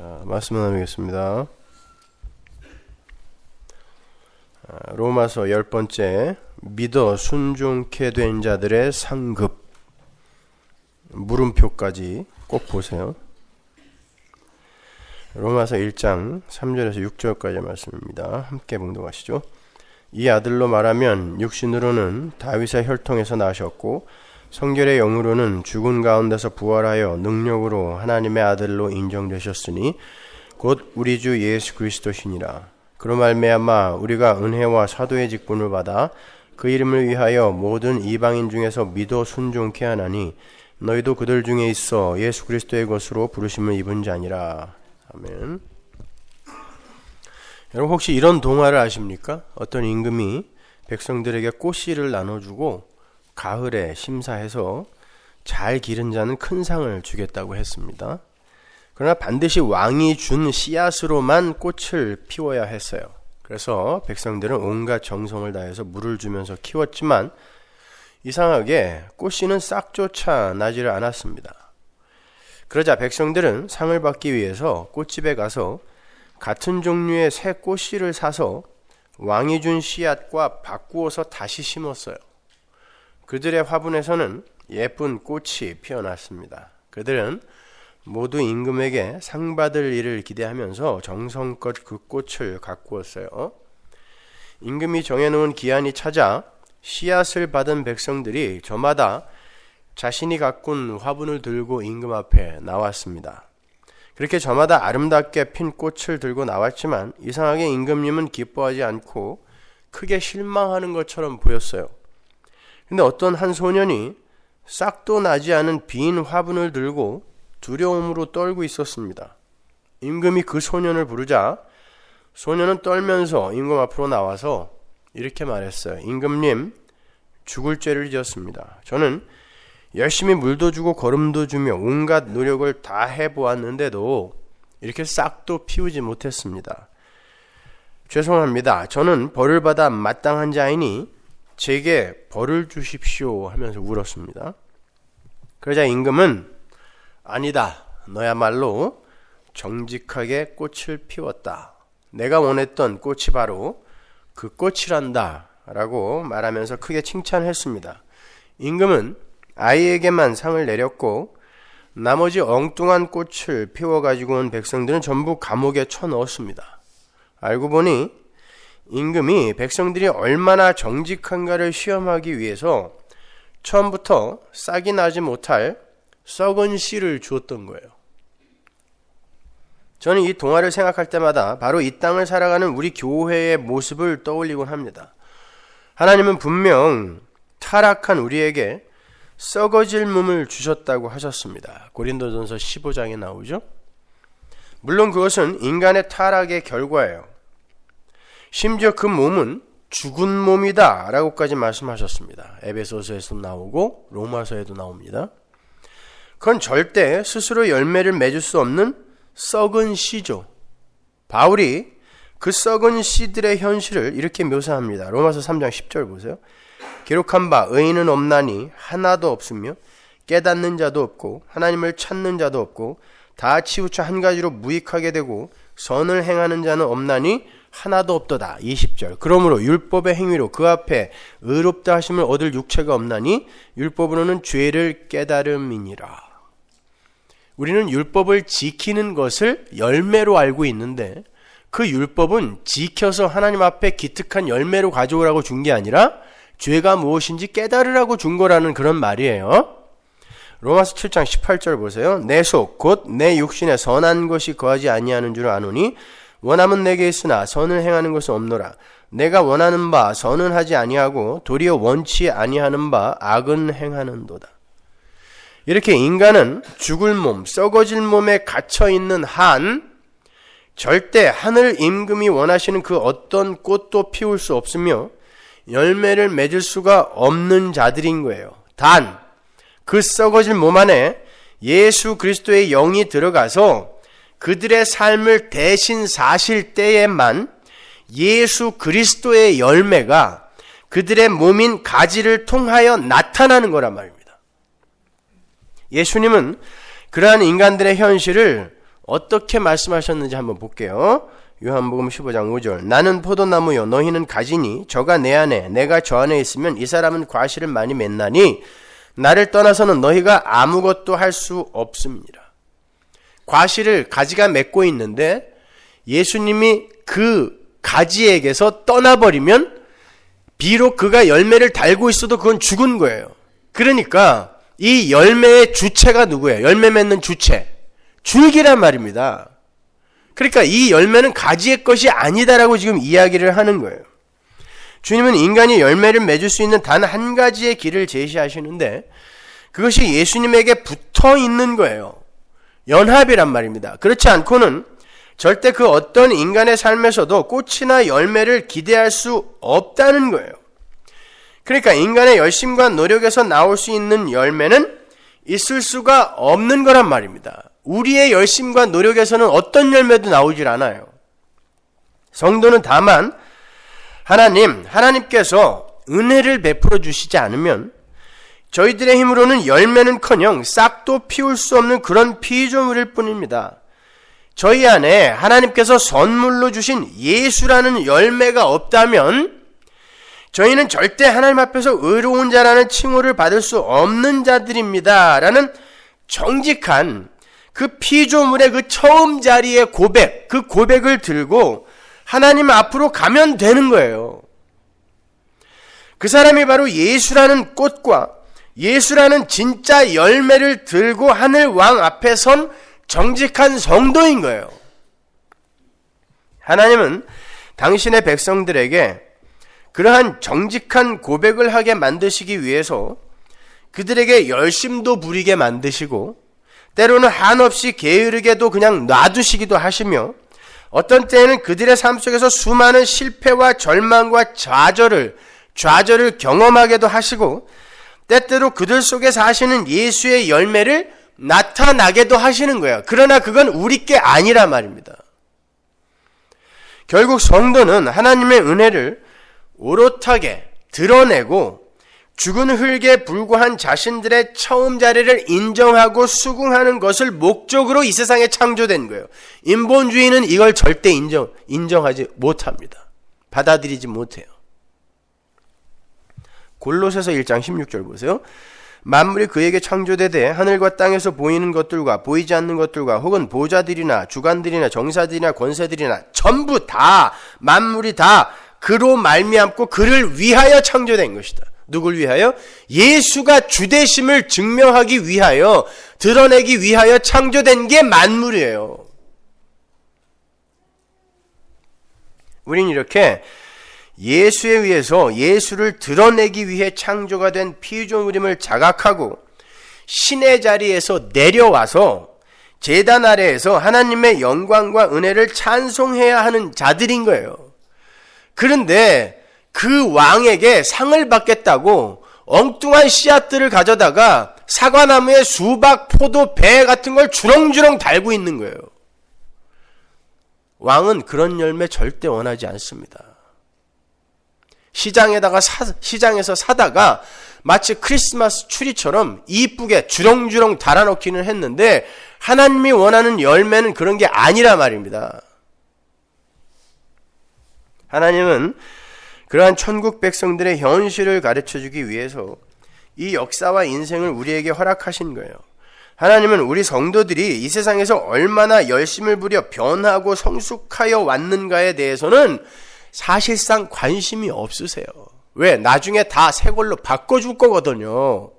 말씀 나누겠습니다. 로마서 10번째, 믿어 순종케 된 자들의 상급, 물음표까지 꼭 보세요. 로마서 1장 3절에서 6절까지 말씀입니다. 함께 봉독하시죠. 이 아들로 말하면 육신으로는 다윗의 혈통에서 나셨고 성결의 영으로는 죽은 가운데서 부활하여 능력으로 하나님의 아들로 인정되셨으니 곧 우리 주 예수 그리스도시니라. 그로 말미암아 우리가 은혜와 사도의 직분을 받아 그 이름을 위하여 모든 이방인 중에서 믿어 순종케 하나니 너희도 그들 중에 있어 예수 그리스도의 것으로 부르심을 입은 자니라. 아멘. 여러분 혹시 이런 동화를 아십니까? 어떤 임금이 백성들에게 꽃씨를 나눠주고 가을에 심사해서 잘 기른 자는 큰 상을 주겠다고 했습니다. 그러나 반드시 왕이 준 씨앗으로만 꽃을 피워야 했어요. 그래서 백성들은 온갖 정성을 다해서 물을 주면서 키웠지만 이상하게 꽃씨는 싹조차 나지를 않았습니다. 그러자 백성들은 상을 받기 위해서 꽃집에 가서 같은 종류의 새 꽃씨를 사서 왕이 준 씨앗과 바꾸어서 다시 심었어요. 그들의 화분에서는 예쁜 꽃이 피어났습니다. 그들은 모두 임금에게 상 받을 일을 기대하면서 정성껏 그 꽃을 가꾸었어요. 임금이 정해놓은 기한이 찾아 씨앗을 받은 백성들이 저마다 자신이 가꾼 화분을 들고 임금 앞에 나왔습니다. 그렇게 저마다 아름답게 핀 꽃을 들고 나왔지만 이상하게 임금님은 기뻐하지 않고 크게 실망하는 것처럼 보였어요. 근데 어떤 한 소년이 싹도 나지 않은 빈 화분을 들고 두려움으로 떨고 있었습니다. 임금이 그 소년을 부르자 소년은 떨면서 임금 앞으로 나와서 이렇게 말했어요. 임금님, 죽을 죄를 지었습니다. 저는 열심히 물도 주고 거름도 주며 온갖 노력을 다 해보았는데도 이렇게 싹도 피우지 못했습니다. 죄송합니다. 저는 벌을 받아 마땅한 자이니 제게 벌을 주십시오 하면서 울었습니다. 그러자 임금은 아니다. 너야말로 정직하게 꽃을 피웠다. 내가 원했던 꽃이 바로 그 꽃이란다 라고 말하면서 크게 칭찬했습니다. 임금은 아이에게만 상을 내렸고 나머지 엉뚱한 꽃을 피워가지고 온 백성들은 전부 감옥에 쳐넣었습니다. 알고 보니 임금이 백성들이 얼마나 정직한가를 시험하기 위해서 처음부터 싹이 나지 못할 썩은 씨를 주었던 거예요. 저는 이 동화를 생각할 때마다 바로 이 땅을 살아가는 우리 교회의 모습을 떠올리곤 합니다. 하나님은 분명 타락한 우리에게 썩어질 몸을 주셨다고 하셨습니다. 고린도전서 15장에 나오죠. 물론 그것은 인간의 타락의 결과예요. 심지어 그 몸은 죽은 몸이다 라고까지 말씀하셨습니다. 에베소서에도 나오고 로마서에도 나옵니다. 그건 절대 스스로 열매를 맺을 수 없는 썩은 씨죠. 바울이 그 썩은 씨들의 현실을 이렇게 묘사합니다. 로마서 3장 10절 보세요. 기록한 바 의인은 없나니 하나도 없으며 깨닫는 자도 없고 하나님을 찾는 자도 없고 다 치우쳐 한 가지로 무익하게 되고 선을 행하는 자는 없나니 하나도 없도다. 20절. 그러므로 율법의 행위로 그 앞에 의롭다 하심을 얻을 육체가 없나니 율법으로는 죄를 깨달음이니라. 우리는 율법을 지키는 것을 열매로 알고 있는데 그 율법은 지켜서 하나님 앞에 기특한 열매로 가져오라고 준 게 아니라 죄가 무엇인지 깨달으라고 준 거라는 그런 말이에요. 로마서 7장 18절 보세요. 내 속 곧 내 육신에 선한 것이 거하지 아니하는 줄 아노니 원함은 내게 있으나 선을 행하는 것은 없노라. 내가 원하는 바 선은 하지 아니하고 도리어 원치 아니하는 바 악은 행하는도다. 이렇게 인간은 죽을 몸, 썩어질 몸에 갇혀있는 한 절대 하늘 임금이 원하시는 그 어떤 꽃도 피울 수 없으며 열매를 맺을 수가 없는 자들인 거예요. 단 그 썩어질 몸 안에 예수 그리스도의 영이 들어가서 그들의 삶을 대신 사실 때에만 예수 그리스도의 열매가 그들의 몸인 가지를 통하여 나타나는 거란 말입니다. 예수님은 그러한 인간들의 현실을 어떻게 말씀하셨는지 한번 볼게요. 요한복음 15장 5절. 나는 포도나무요 너희는 가지니 저가 내 안에 내가 저 안에 있으면 이 사람은 과실을 많이 맺나니 나를 떠나서는 너희가 아무것도 할 수 없습니다. 과실을 가지가 맺고 있는데 예수님이 그 가지에게서 떠나버리면 비록 그가 열매를 달고 있어도 그건 죽은 거예요. 그러니까 이 열매의 주체가 누구예요? 열매 맺는 주체. 줄기란 말입니다. 그러니까 이 열매는 가지의 것이 아니다라고 지금 이야기를 하는 거예요. 주님은 인간이 열매를 맺을 수 있는 단 한 가지의 길을 제시하시는데 그것이 예수님에게 붙어 있는 거예요. 연합이란 말입니다. 그렇지 않고는 절대 그 어떤 인간의 삶에서도 꽃이나 열매를 기대할 수 없다는 거예요. 그러니까 인간의 열심과 노력에서 나올 수 있는 열매는 있을 수가 없는 거란 말입니다. 우리의 열심과 노력에서는 어떤 열매도 나오질 않아요. 성도는 다만 하나님께서 은혜를 베풀어 주시지 않으면 저희들의 힘으로는 열매는커녕 싹도 피울 수 없는 그런 피조물일 뿐입니다. 저희 안에 하나님께서 선물로 주신 예수라는 열매가 없다면 저희는 절대 하나님 앞에서 의로운 자라는 칭호를 받을 수 없는 자들입니다. 라는 정직한 그 피조물의 그 처음 자리의 고백, 그 고백을 들고 하나님 앞으로 가면 되는 거예요. 그 사람이 바로 예수라는 꽃과 예수라는 진짜 열매를 들고 하늘 왕 앞에 선 정직한 성도인 거예요. 하나님은 당신의 백성들에게 그러한 정직한 고백을 하게 만드시기 위해서 그들에게 열심도 부리게 만드시고 때로는 한없이 게으르게도 그냥 놔두시기도 하시며 어떤 때에는 그들의 삶 속에서 수많은 실패와 절망과 좌절을 경험하게도 하시고 때때로 그들 속에 사시는 예수의 열매를 나타나게도 하시는 거예요. 그러나 그건 우리 게 아니라 말입니다. 결국 성도는 하나님의 은혜를 오롯하게 드러내고 죽은 흙에 불과한 자신들의 처음 자리를 인정하고 수긍하는 것을 목적으로 이 세상에 창조된 거예요. 인본주의는 이걸 절대 인정하지 못합니다. 받아들이지 못해요. 골로새서 1장 16절 보세요. 만물이 그에게 창조되되 하늘과 땅에서 보이는 것들과 보이지 않는 것들과 혹은 보좌들이나 주관들이나 정사들이나 권세들이나 전부 다 만물이 다 그로 말미암고 그를 위하여 창조된 것이다. 누굴 위하여? 예수가 주되심을 증명하기 위하여 드러내기 위하여 창조된 게 만물이에요. 우린 이렇게 예수에 의해서 예수를 드러내기 위해 창조가 된 피조물임을 자각하고 신의 자리에서 내려와서 제단 아래에서 하나님의 영광과 은혜를 찬송해야 하는 자들인 거예요. 그런데 그 왕에게 상을 받겠다고 엉뚱한 씨앗들을 가져다가 사과나무에 수박, 포도, 배 같은 걸 주렁주렁 달고 있는 거예요. 왕은 그런 열매 절대 원하지 않습니다. 시장에서 사다가 마치 크리스마스 추리처럼 이쁘게 주렁주렁 달아놓기는 했는데 하나님이 원하는 열매는 그런 게 아니라 말입니다. 하나님은 그러한 천국 백성들의 현실을 가르쳐주기 위해서 이 역사와 인생을 우리에게 허락하신 거예요. 하나님은 우리 성도들이 이 세상에서 얼마나 열심을 부려 변하고 성숙하여 왔는가에 대해서는 사실상 관심이 없으세요. 왜? 나중에 다 새 걸로 바꿔줄 거거든요.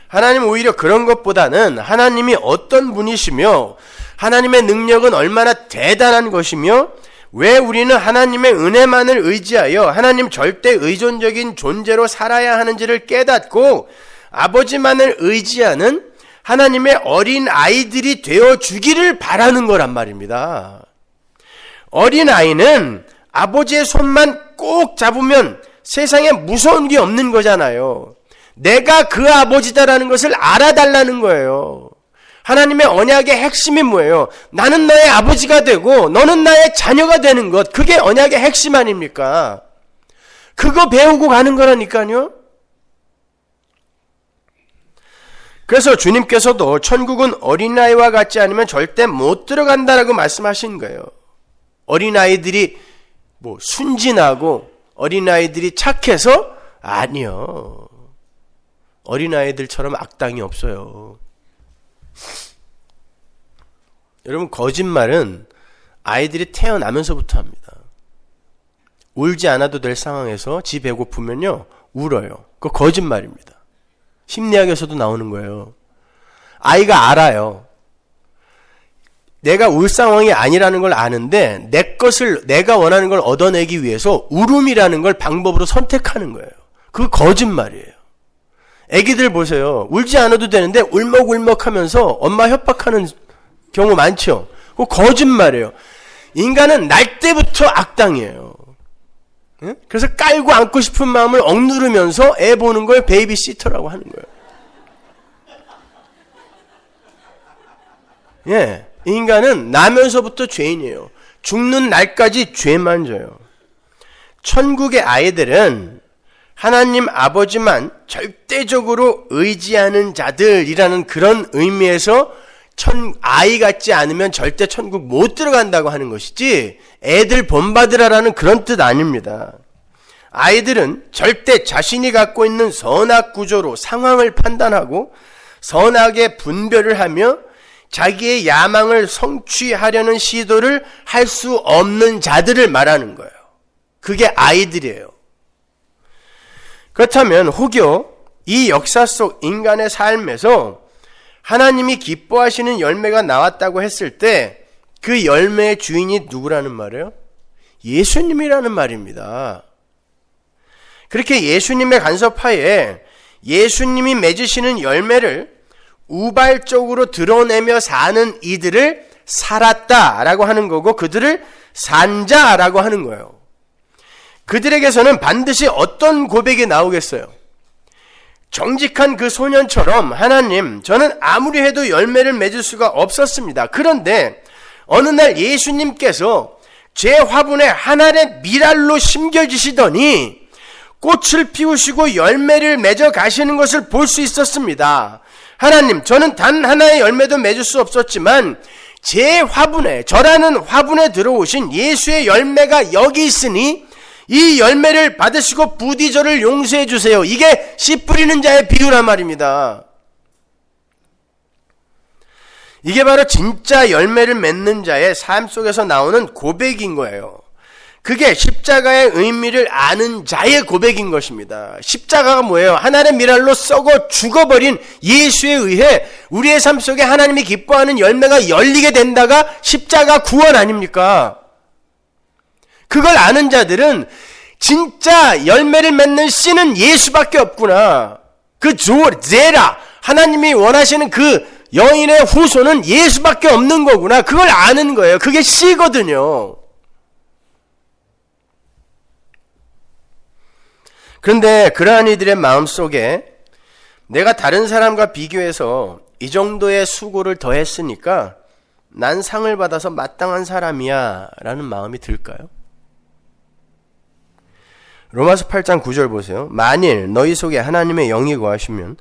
하나님은 오히려 그런 것보다는 하나님이 어떤 분이시며 하나님의 능력은 얼마나 대단한 것이며 왜 우리는 하나님의 은혜만을 의지하여 하나님 절대 의존적인 존재로 살아야 하는지를 깨닫고 아버지만을 의지하는 하나님의 어린 아이들이 되어주기를 바라는 거란 말입니다. 어린 아이는 아버지의 손만 꼭 잡으면 세상에 무서운 게 없는 거잖아요. 내가 그 아버지다라는 것을 알아달라는 거예요. 하나님의 언약의 핵심이 뭐예요? 나는 너의 아버지가 되고 너는 나의 자녀가 되는 것. 그게 언약의 핵심 아닙니까? 그거 배우고 가는 거라니까요. 그래서 주님께서도 천국은 어린아이와 같지 않으면 절대 못 들어간다라고 말씀하신 거예요. 어린아이들이 순진하고 어린아이들이 착해서? 아니요. 어린아이들처럼 악당이 없어요. 여러분, 거짓말은 아이들이 태어나면서부터 합니다. 울지 않아도 될 상황에서 지 배고프면요 울어요. 그거 거짓말입니다. 심리학에서도 나오는 거예요. 아이가 알아요. 내가 울 상황이 아니라는 걸 아는데 내가 원하는 걸 얻어내기 위해서 울음이라는 걸 방법으로 선택하는 거예요. 그거 거짓말이에요. 애기들 보세요. 울지 않아도 되는데 울먹울먹하면서 엄마 협박하는 경우 많죠. 그거 거짓말이에요. 인간은 날 때부터 악당이에요. 그래서 깔고 안고 싶은 마음을 억누르면서 애 보는 걸 베이비시터라고 하는 거예요. 인간은 나면서부터 죄인이에요. 죽는 날까지 죄만 져요. 천국의 아이들은 하나님 아버지만 절대적으로 의지하는 자들이라는 그런 의미에서 아이 같지 않으면 절대 천국 못 들어간다고 하는 것이지 애들 본받으라라는 그런 뜻 아닙니다. 아이들은 절대 자신이 갖고 있는 선악 구조로 상황을 판단하고 선악의 분별을 하며 자기의 야망을 성취하려는 시도를 할 수 없는 자들을 말하는 거예요. 그게 아이들이에요. 그렇다면 혹여 이 역사 속 인간의 삶에서 하나님이 기뻐하시는 열매가 나왔다고 했을 때 그 열매의 주인이 누구라는 말이에요? 예수님이라는 말입니다. 그렇게 예수님의 간섭하에 예수님이 맺으시는 열매를 우발적으로 드러내며 사는 이들을 살았다라고 하는 거고 그들을 산자라고 하는 거예요. 그들에게서는 반드시 어떤 고백이 나오겠어요? 정직한 그 소년처럼 하나님, 저는 아무리 해도 열매를 맺을 수가 없었습니다. 그런데 어느 날 예수님께서 제 화분에 하나의 미랄로 심겨지시더니 꽃을 피우시고 열매를 맺어 가시는 것을 볼 수 있었습니다. 하나님, 저는 단 하나의 열매도 맺을 수 없었지만 제 화분에, 저라는 화분에 들어오신 예수의 열매가 여기 있으니 이 열매를 받으시고 부디 저를 용서해 주세요. 이게 씨 뿌리는 자의 비유란 말입니다. 이게 바로 진짜 열매를 맺는 자의 삶 속에서 나오는 고백인 거예요. 그게 십자가의 의미를 아는 자의 고백인 것입니다. 십자가가 뭐예요? 하나의 미랄로 썩어 죽어버린 예수에 의해 우리의 삶 속에 하나님이 기뻐하는 열매가 열리게 된다가 십자가 구원 아닙니까? 그걸 아는 자들은 진짜 열매를 맺는 씨는 예수밖에 없구나. 그 제라, 하나님이 원하시는 그 여인의 후손은 예수밖에 없는 거구나. 그걸 아는 거예요. 그게 씨거든요. 그런데 그러한 이들의 마음속에 내가 다른 사람과 비교해서 이 정도의 수고를 더했으니까 난 상을 받아서 마땅한 사람이야 라는 마음이 들까요? 로마서 8장 9절 보세요. 만일 너희 속에 하나님의 영이 거하시면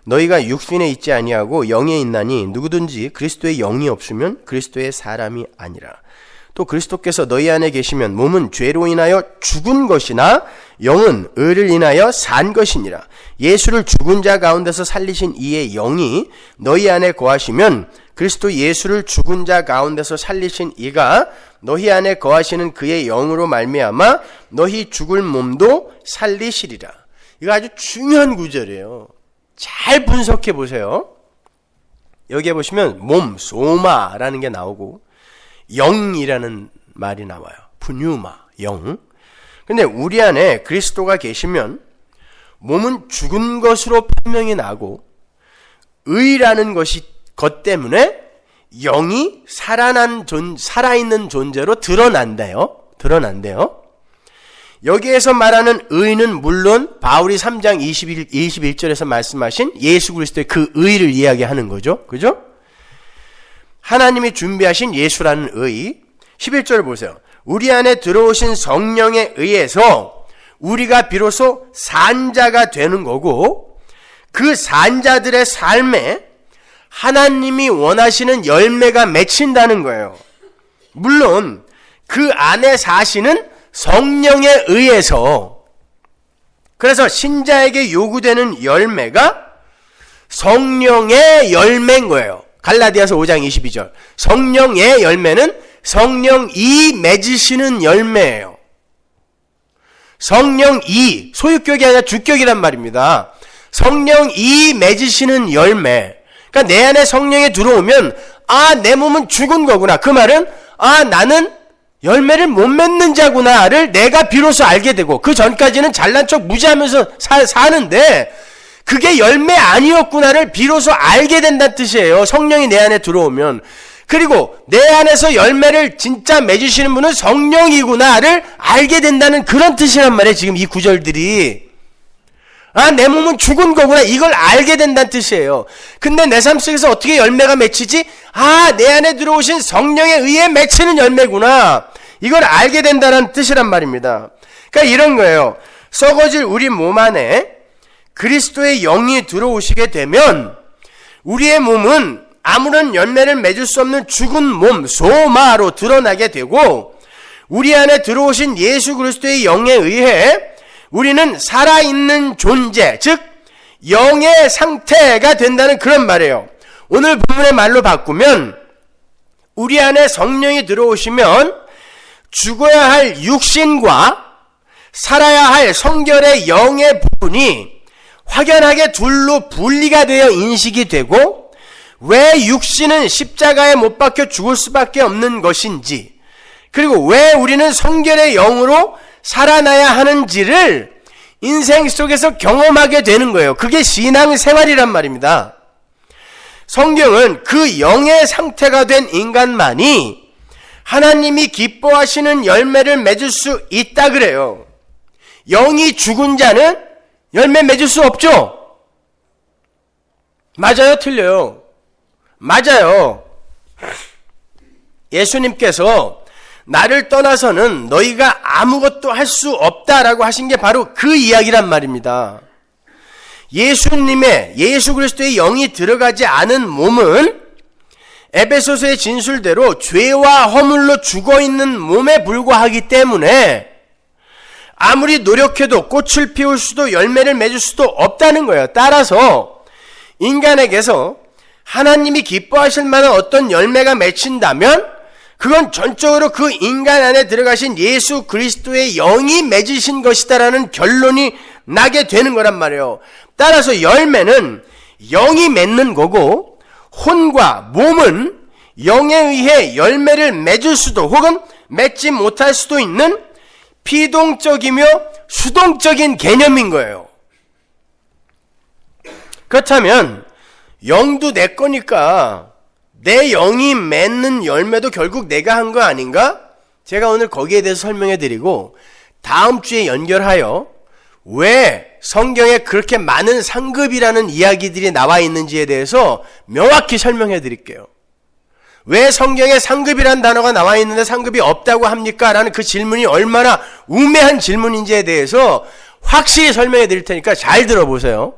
너희가 육신에 있지 아니하고 영에 있나니 누구든지 그리스도의 영이 없으면 그리스도의 사람이 아니라. 또 그리스도께서 너희 안에 계시면 몸은 죄로 인하여 죽은 것이나 영은 의를 인하여 산 것이니라. 예수를 죽은 자 가운데서 살리신 이의 영이 너희 안에 거하시면 그리스도 예수를 죽은 자 가운데서 살리신 이가 너희 안에 거하시는 그의 영으로 말미암아 너희 죽을 몸도 살리시리라. 이거 아주 중요한 구절이에요. 잘 분석해 보세요. 여기에 보시면 몸, 소마라는 게 나오고 영이라는 말이 나와요. 푸뉴마, 영. 근데 우리 안에 그리스도가 계시면 몸은 죽은 것으로 판명이 나고 의라는 것 때문에 영이 살아있는 존재로 드러난대요. 여기에서 말하는 의는 물론 바울이 3장 21절에서 말씀하신 예수 그리스도의 그 의를 이야기하는 거죠. 그죠? 하나님이 준비하신 예수라는 의. 11절 보세요. 우리 안에 들어오신 성령에 의해서 우리가 비로소 산 자가 되는 거고 그 산자들의 삶에 하나님이 원하시는 열매가 맺힌다는 거예요. 물론 그 안에 사시는 성령에 의해서, 그래서 신자에게 요구되는 열매가 성령의 열매인 거예요. 갈라디아서 5장 22절. 성령의 열매는 성령이 맺으시는 열매예요. 성령이, 소유격이 아니라 주격이란 말입니다. 성령이 맺으시는 열매. 그러니까 내 안에 성령이 들어오면 내 몸은 죽은 거구나. 그 말은 나는 열매를 못 맺는 자구나를 내가 비로소 알게 되고, 그 전까지는 잘난 척 무지하면서 사는데 그게 열매 아니었구나를 비로소 알게 된다는 뜻이에요. 성령이 내 안에 들어오면. 그리고 내 안에서 열매를 진짜 맺으시는 분은 성령이구나를 알게 된다는 그런 뜻이란 말이에요. 지금 이 구절들이. 내 몸은 죽은 거구나, 이걸 알게 된다는 뜻이에요. 근데 내 삶 속에서 어떻게 열매가 맺히지? 내 안에 들어오신 성령에 의해 맺히는 열매구나, 이걸 알게 된다는 뜻이란 말입니다. 그러니까 이런 거예요. 썩어질 우리 몸 안에 그리스도의 영이 들어오시게 되면 우리의 몸은 아무런 열매를 맺을 수 없는 죽은 몸, 소마로 드러나게 되고, 우리 안에 들어오신 예수 그리스도의 영에 의해 우리는 살아있는 존재, 즉 영의 상태가 된다는 그런 말이에요. 오늘 본문의 말로 바꾸면 우리 안에 성령이 들어오시면 죽어야 할 육신과 살아야 할 성결의 영의 부분이 확연하게 둘로 분리가 되어 인식이 되고, 왜 육신은 십자가에 못 박혀 죽을 수밖에 없는 것인지, 그리고 왜 우리는 성결의 영으로 살아나야 하는지를 인생 속에서 경험하게 되는 거예요. 그게 신앙생활이란 말입니다. 성경은 그 영의 상태가 된 인간만이 하나님이 기뻐하시는 열매를 맺을 수 있다 그래요. 영이 죽은 자는 열매 맺을 수 없죠? 맞아요? 틀려요? 맞아요. 예수님께서 나를 떠나서는 너희가 아무것도 할 수 없다라고 하신 게 바로 그 이야기란 말입니다. 예수 그리스도의 영이 들어가지 않은 몸은 에베소서의 진술대로 죄와 허물로 죽어있는 몸에 불과하기 때문에 아무리 노력해도 꽃을 피울 수도 열매를 맺을 수도 없다는 거예요. 따라서 인간에게서 하나님이 기뻐하실 만한 어떤 열매가 맺힌다면 그건 전적으로 그 인간 안에 들어가신 예수 그리스도의 영이 맺으신 것이다라는 결론이 나게 되는 거란 말이에요. 따라서 열매는 영이 맺는 거고, 혼과 몸은 영에 의해 열매를 맺을 수도 혹은 맺지 못할 수도 있는 피동적이며 수동적인 개념인 거예요. 그렇다면 영도 내 거니까 내 영이 맺는 열매도 결국 내가 한 거 아닌가? 제가 오늘 거기에 대해서 설명해 드리고, 다음 주에 연결하여 왜 성경에 그렇게 많은 상급이라는 이야기들이 나와 있는지에 대해서 명확히 설명해 드릴게요. 왜 성경에 상급이라는 단어가 나와 있는데 상급이 없다고 합니까? 라는 그 질문이 얼마나 우매한 질문인지에 대해서 확실히 설명해 드릴 테니까 잘 들어보세요.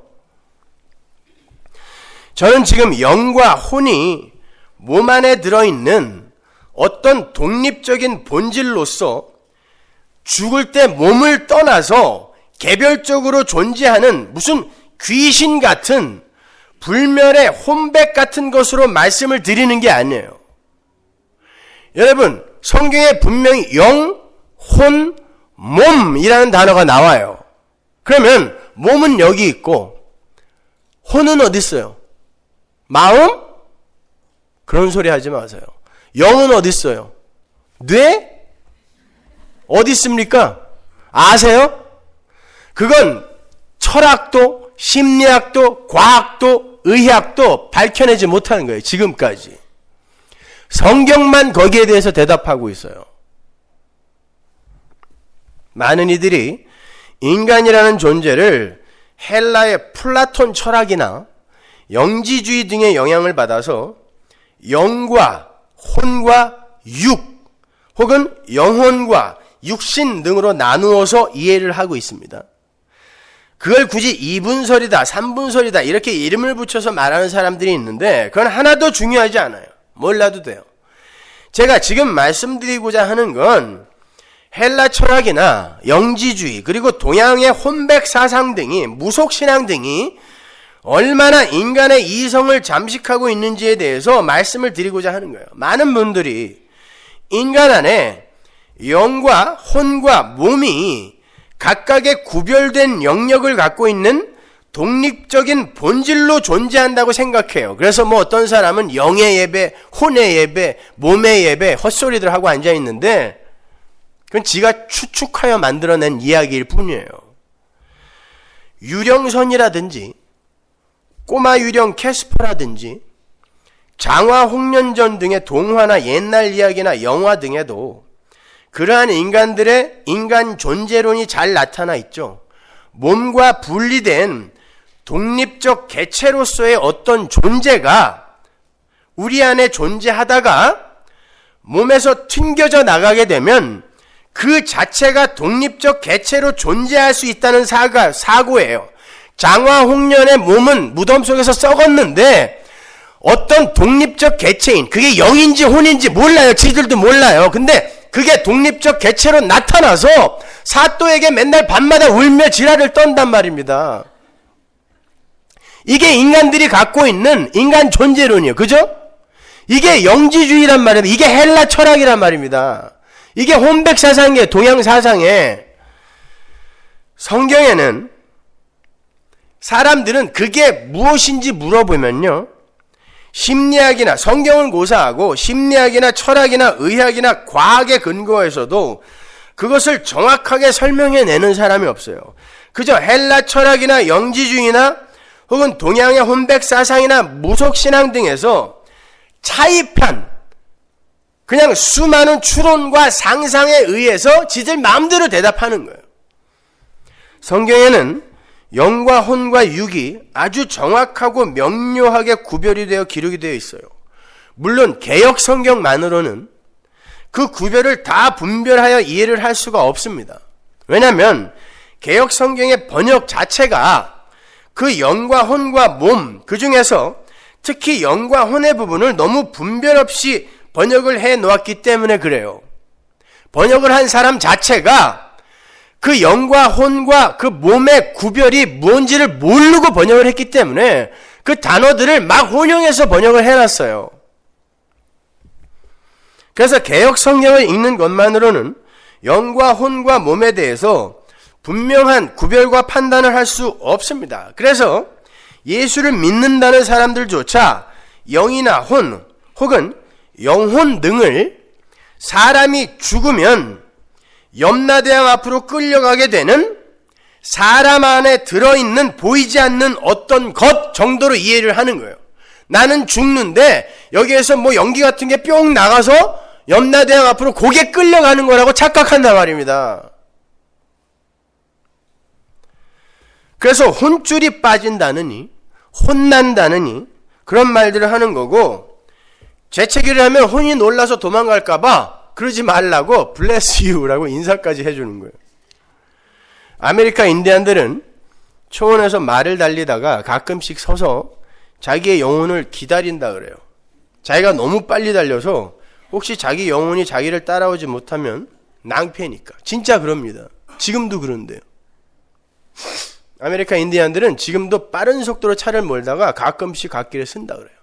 저는 지금 영과 혼이 몸 안에 들어있는 어떤 독립적인 본질로서 죽을 때 몸을 떠나서 개별적으로 존재하는 무슨 귀신 같은 불멸의 혼백 같은 것으로 말씀을 드리는 게 아니에요. 여러분, 성경에 분명히 영, 혼, 몸이라는 단어가 나와요. 그러면 몸은 여기 있고 혼은 어디 있어요? 마음? 그런 소리 하지 마세요. 영은 어디 있어요? 뇌? 어디 있습니까? 아세요? 그건 철학도, 심리학도, 과학도, 의학도 밝혀내지 못하는 거예요. 지금까지. 성경만 거기에 대해서 대답하고 있어요. 많은 이들이 인간이라는 존재를 헬라의 플라톤 철학이나 영지주의 등의 영향을 받아서 영과 혼과 육 혹은 영혼과 육신 등으로 나누어서 이해를 하고 있습니다. 그걸 굳이 2분설이다, 3분설이다 이렇게 이름을 붙여서 말하는 사람들이 있는데 그건 하나도 중요하지 않아요. 몰라도 돼요. 제가 지금 말씀드리고자 하는 건 헬라 철학이나 영지주의 그리고 동양의 혼백 사상 등이 무속신앙 등이 얼마나 인간의 이성을 잠식하고 있는지에 대해서 말씀을 드리고자 하는 거예요. 많은 분들이 인간 안에 영과 혼과 몸이 각각의 구별된 영역을 갖고 있는 독립적인 본질로 존재한다고 생각해요. 그래서 뭐 어떤 사람은 영의 예배, 혼의 예배, 몸의 예배 헛소리들 하고 앉아 있는데 그건 지가 추측하여 만들어낸 이야기일 뿐이에요. 유령선이라든지 꼬마 유령 캐스퍼라든지 장화 홍련전 등의 동화나 옛날 이야기나 영화 등에도 그러한 인간들의 인간 존재론이 잘 나타나 있죠. 몸과 분리된 독립적 개체로서의 어떤 존재가 우리 안에 존재하다가 몸에서 튕겨져 나가게 되면 그 자체가 독립적 개체로 존재할 수 있다는 사고예요. 장화 홍련의 몸은 무덤 속에서 썩었는데 어떤 독립적 개체인, 그게 영인지 혼인지 몰라요. 지들도 몰라요. 근데 그게 독립적 개체로 나타나서 사또에게 맨날 밤마다 울며 지랄을 떤단 말입니다. 이게 인간들이 갖고 있는 인간 존재론이에요. 그죠? 이게 영지주의란 말입니다. 이게 헬라 철학이란 말입니다. 이게 혼백 사상이에요. 동양 사상에. 성경에는 사람들은 그게 무엇인지 물어보면요, 심리학이나 성경을 고사하고 심리학이나 철학이나 의학이나 과학에 근거해서도 그것을 정확하게 설명해내는 사람이 없어요. 그저 헬라 철학이나 영지주의나 혹은 동양의 혼백 사상이나 무속신앙 등에서 차입한 그냥 수많은 추론과 상상에 의해서 지들 마음대로 대답하는 거예요. 성경에는 영과 혼과 육이 아주 정확하고 명료하게 구별이 되어 기록이 되어 있어요. 물론 개역 성경만으로는 그 구별을 다 분별하여 이해를 할 수가 없습니다. 왜냐하면 개역 성경의 번역 자체가 그 영과 혼과 몸, 그 중에서 특히 영과 혼의 부분을 너무 분별 없이 번역을 해 놓았기 때문에 그래요. 번역을 한 사람 자체가 그 영과 혼과 그 몸의 구별이 뭔지를 모르고 번역을 했기 때문에 그 단어들을 막 혼용해서 번역을 해놨어요. 그래서 개역 성경을 읽는 것만으로는 영과 혼과 몸에 대해서 분명한 구별과 판단을 할 수 없습니다. 그래서 예수를 믿는다는 사람들조차 영이나 혼 혹은 영혼 등을 사람이 죽으면 염라대왕 앞으로 끌려가게 되는 사람 안에 들어있는 보이지 않는 어떤 것 정도로 이해를 하는 거예요. 나는 죽는데 여기에서 뭐 연기 같은 게 뿅 나가서 염라대왕 앞으로 고개 끌려가는 거라고 착각한단 말입니다. 그래서 혼줄이 빠진다느니 혼난다느니 그런 말들을 하는 거고, 재채기를 하면 혼이 놀라서 도망갈까봐 그러지 말라고 bless you라고 인사까지 해주는 거예요. 아메리카 인디안들은 초원에서 말을 달리다가 가끔씩 서서 자기의 영혼을 기다린다 그래요. 자기가 너무 빨리 달려서 혹시 자기 영혼이 자기를 따라오지 못하면 낭패니까. 진짜 그럽니다. 지금도 그런데요. 아메리카 인디안들은 지금도 빠른 속도로 차를 몰다가 가끔씩 갓길에 쓴다 그래요.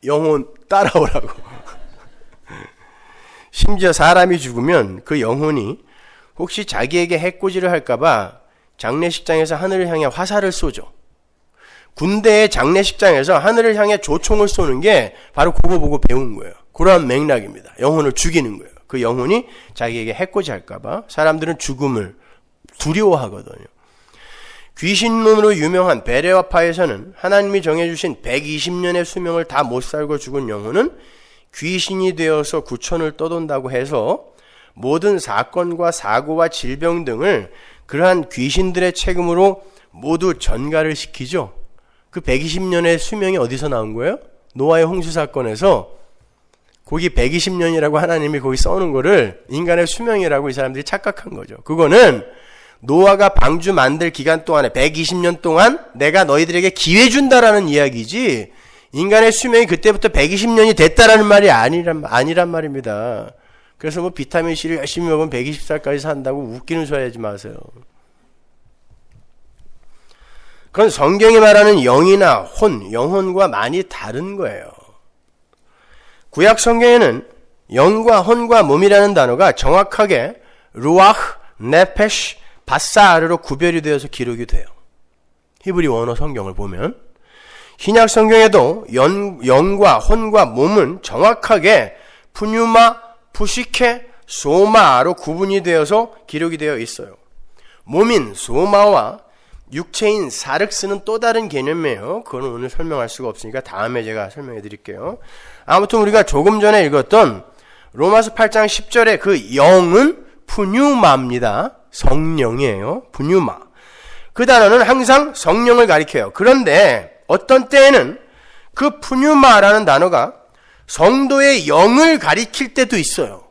영혼 따라오라고. 심지어 사람이 죽으면 그 영혼이 혹시 자기에게 해코지를 할까봐 장례식장에서 하늘을 향해 화살을 쏘죠. 군대의 장례식장에서 하늘을 향해 조총을 쏘는 게 바로 그거 보고 배운 거예요. 그러한 맥락입니다. 영혼을 죽이는 거예요. 그 영혼이 자기에게 해코지 할까봐 사람들은 죽음을 두려워하거든요. 귀신론으로 유명한 베레와파에서는 하나님이 정해주신 120년의 수명을 다 못 살고 죽은 영혼은 귀신이 되어서 구천을 떠돈다고 해서 모든 사건과 사고와 질병 등을 그러한 귀신들의 책임으로 모두 전가를 시키죠. 그 120년의 수명이 어디서 나온 거예요? 노아의 홍수 사건에서 거기 120년이라고 하나님이 거기 써놓은 거를 인간의 수명이라고 이 사람들이 착각한 거죠. 그거는 노아가 방주 만들 기간 동안에 120년 동안 내가 너희들에게 기회 준다라는 이야기지, 인간의 수명이 그때부터 120년이 됐다라는 말이 아니란 말입니다. 그래서 뭐 비타민C를 열심히 먹으면 120살까지 산다고 웃기는 소리 하지 마세요. 그건 성경이 말하는 영이나 영혼과 많이 다른 거예요. 구약 성경에는 영과 혼과 몸이라는 단어가 정확하게 루아흐, 네페시, 바사르로 구별이 되어서 기록이 돼요. 히브리 원어 성경을 보면 신약 성경에도 영과 혼과 몸은 정확하게 푸뉴마, 푸시케, 소마로 구분이 되어서 기록이 되어 있어요. 몸인 소마와 육체인 사륵스는 또 다른 개념이에요. 그건 오늘 설명할 수가 없으니까 다음에 제가 설명해 드릴게요. 아무튼 우리가 조금 전에 읽었던 로마서 8장 10절의 그 영은 푸뉴마입니다. 성령이에요. 푸뉴마. 그 단어는 항상 성령을 가리켜요. 그런데 어떤 때에는 그 푸뉴마라는 단어가 성도의 영을 가리킬 때도 있어요.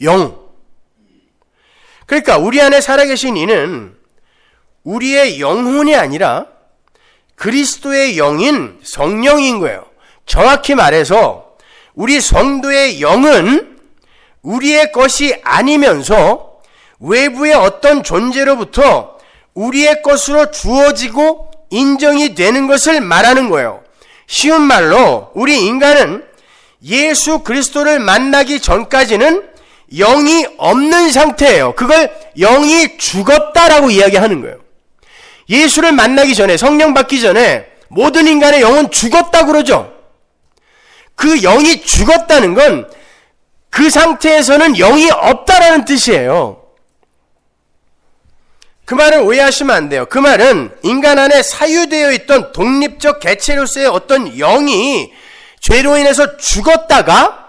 영. 그러니까 우리 안에 살아계신 이는 우리의 영혼이 아니라 그리스도의 영인 성령인 거예요. 정확히 말해서 우리 성도의 영은 우리의 것이 아니면서 외부의 어떤 존재로부터 우리의 것으로 주어지고 인정이 되는 것을 말하는 거예요. 쉬운 말로 우리 인간은 예수 그리스도를 만나기 전까지는 영이 없는 상태예요. 그걸 영이 죽었다라고 이야기하는 거예요. 예수를 만나기 전에, 성령 받기 전에 모든 인간의 영은 죽었다 그러죠. 그 영이 죽었다는 건 그 상태에서는 영이 없다라는 뜻이에요. 그 말을 오해하시면 안 돼요. 그 말은 인간 안에 사유되어 있던 독립적 개체로서의 어떤 영이 죄로 인해서 죽었다가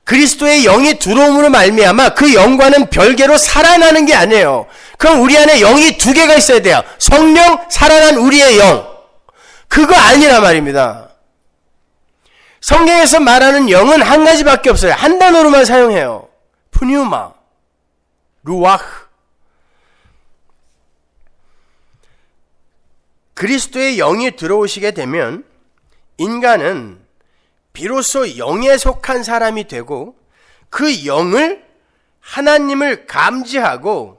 그리스도의 영이 들어옴으로 말미암아 그 영과는 별개로 살아나는 게 아니에요. 그럼 우리 안에 영이 두 개가 있어야 돼요. 성령, 살아난 우리의 영. 그거 아니란 말입니다. 성경에서 말하는 영은 한 가지밖에 없어요. 한 단어로만 사용해요. 푸뉴마, 루아흐. 그리스도의 영이 들어오시게 되면 인간은 비로소 영에 속한 사람이 되고 그 영을 하나님을 감지하고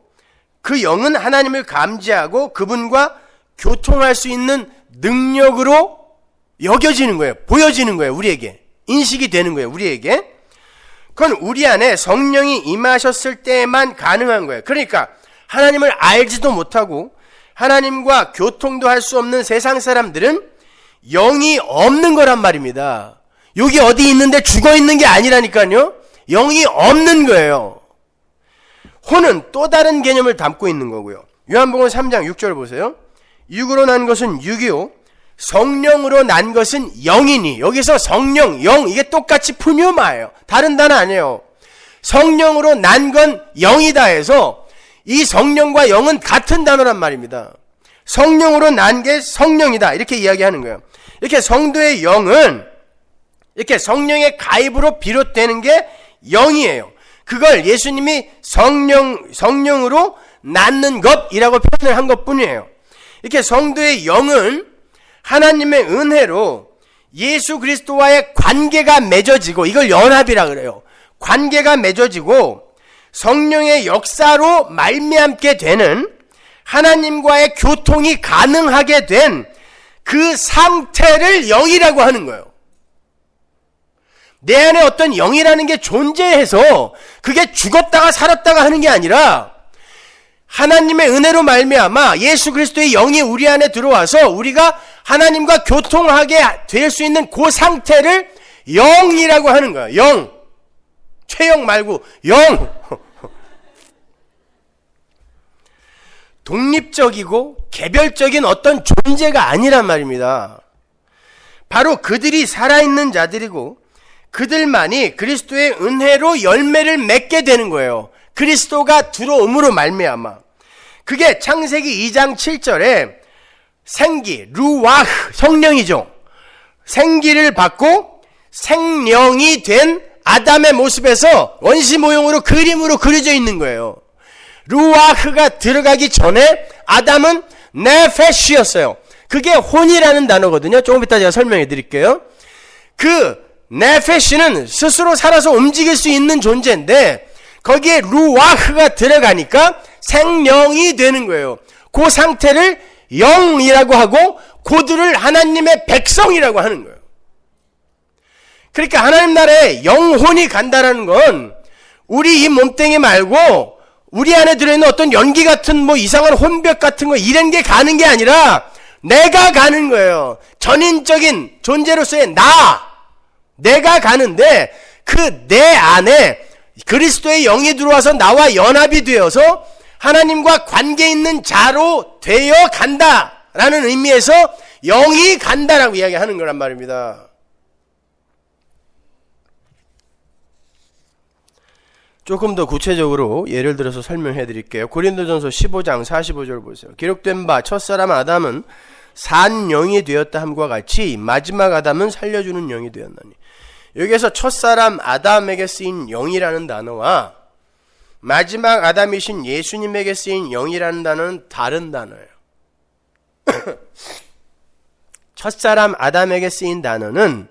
그 영은 하나님을 감지하고 그분과 교통할 수 있는 능력으로 여겨지는 거예요. 보여지는 거예요. 우리에게. 인식이 되는 거예요. 우리에게. 그건 우리 안에 성령이 임하셨을 때만 가능한 거예요. 그러니까 하나님을 알지도 못하고 하나님과 교통도 할 수 없는 세상 사람들은 영이 없는 거란 말입니다. 여기 어디 있는데 죽어 있는 게 아니라니까요. 영이 없는 거예요. 혼은 또 다른 개념을 담고 있는 거고요. 요한복음 3장 6절 보세요. 육으로 난 것은 육이요 성령으로 난 것은 영이니. 여기서 성령, 영 이게 똑같이 푸뉴마예요. 다른 단어 아니에요. 성령으로 난 건 영이다 해서 이 성령과 영은 같은 단어란 말입니다. 성령으로 난 게 성령이다 이렇게 이야기하는 거예요. 이렇게 성도의 영은 이렇게 성령의 가입으로 비롯되는 게 영이에요. 그걸 예수님이 성령으로 낳는 것이라고 표현을 한 것뿐이에요. 이렇게 성도의 영은 하나님의 은혜로 예수 그리스도와의 관계가 맺어지고, 이걸 연합이라 그래요. 관계가 맺어지고 성령의 역사로 말미암게 되는 하나님과의 교통이 가능하게 된 그 상태를 영이라고 하는 거예요. 내 안에 어떤 영이라는 게 존재해서 그게 죽었다가 살았다가 하는 게 아니라 하나님의 은혜로 말미암아 예수 그리스도의 영이 우리 안에 들어와서 우리가 하나님과 교통하게 될 수 있는 그 상태를 영이라고 하는 거예요. 영. 최영 말고 영. 독립적이고 개별적인 어떤 존재가 아니란 말입니다. 바로 그들이 살아있는 자들이고 그들만이 그리스도의 은혜로 열매를 맺게 되는 거예요. 그리스도가 들어옴으로 말미암아. 그게 창세기 2장 7절에 생기, 루와흐, 성령이죠. 생기를 받고 생령이 된 아담의 모습에서 원시 모형으로 그림으로 그려져 있는 거예요. 루아흐가 들어가기 전에 아담은 네페시였어요. 그게 혼이라는 단어거든요. 조금 이따 제가 설명해 드릴게요. 그 네페시는 스스로 살아서 움직일 수 있는 존재인데 거기에 루아흐가 들어가니까 생명이 되는 거예요. 그 상태를 영이라고 하고 그들을 하나님의 백성이라고 하는 거예요. 그러니까 하나님 나라에 영혼이 간다라는 건 우리 이 몸뚱이 말고 우리 안에 들어있는 어떤 연기 같은 뭐 이상한 혼벽 같은 거 이런 게 가는 게 아니라 내가 가는 거예요. 전인적인 존재로서의 내가 가는데 그 내 안에 그리스도의 영이 들어와서 나와 연합이 되어서 하나님과 관계 있는 자로 되어 간다라는 의미에서 영이 간다라고 이야기하는 거란 말입니다. 조금 더 구체적으로 예를 들어서 설명해 드릴게요. 고린도전서 15장 45절 보세요. 기록된 바 첫사람 아담은 산 영이 되었다 함과 같이 마지막 아담은 살려주는 영이 되었나니. 여기에서 첫사람 아담에게 쓰인 영이라는 단어와 마지막 아담이신 예수님에게 쓰인 영이라는 단어는 다른 단어예요. 첫사람 아담에게 쓰인 단어는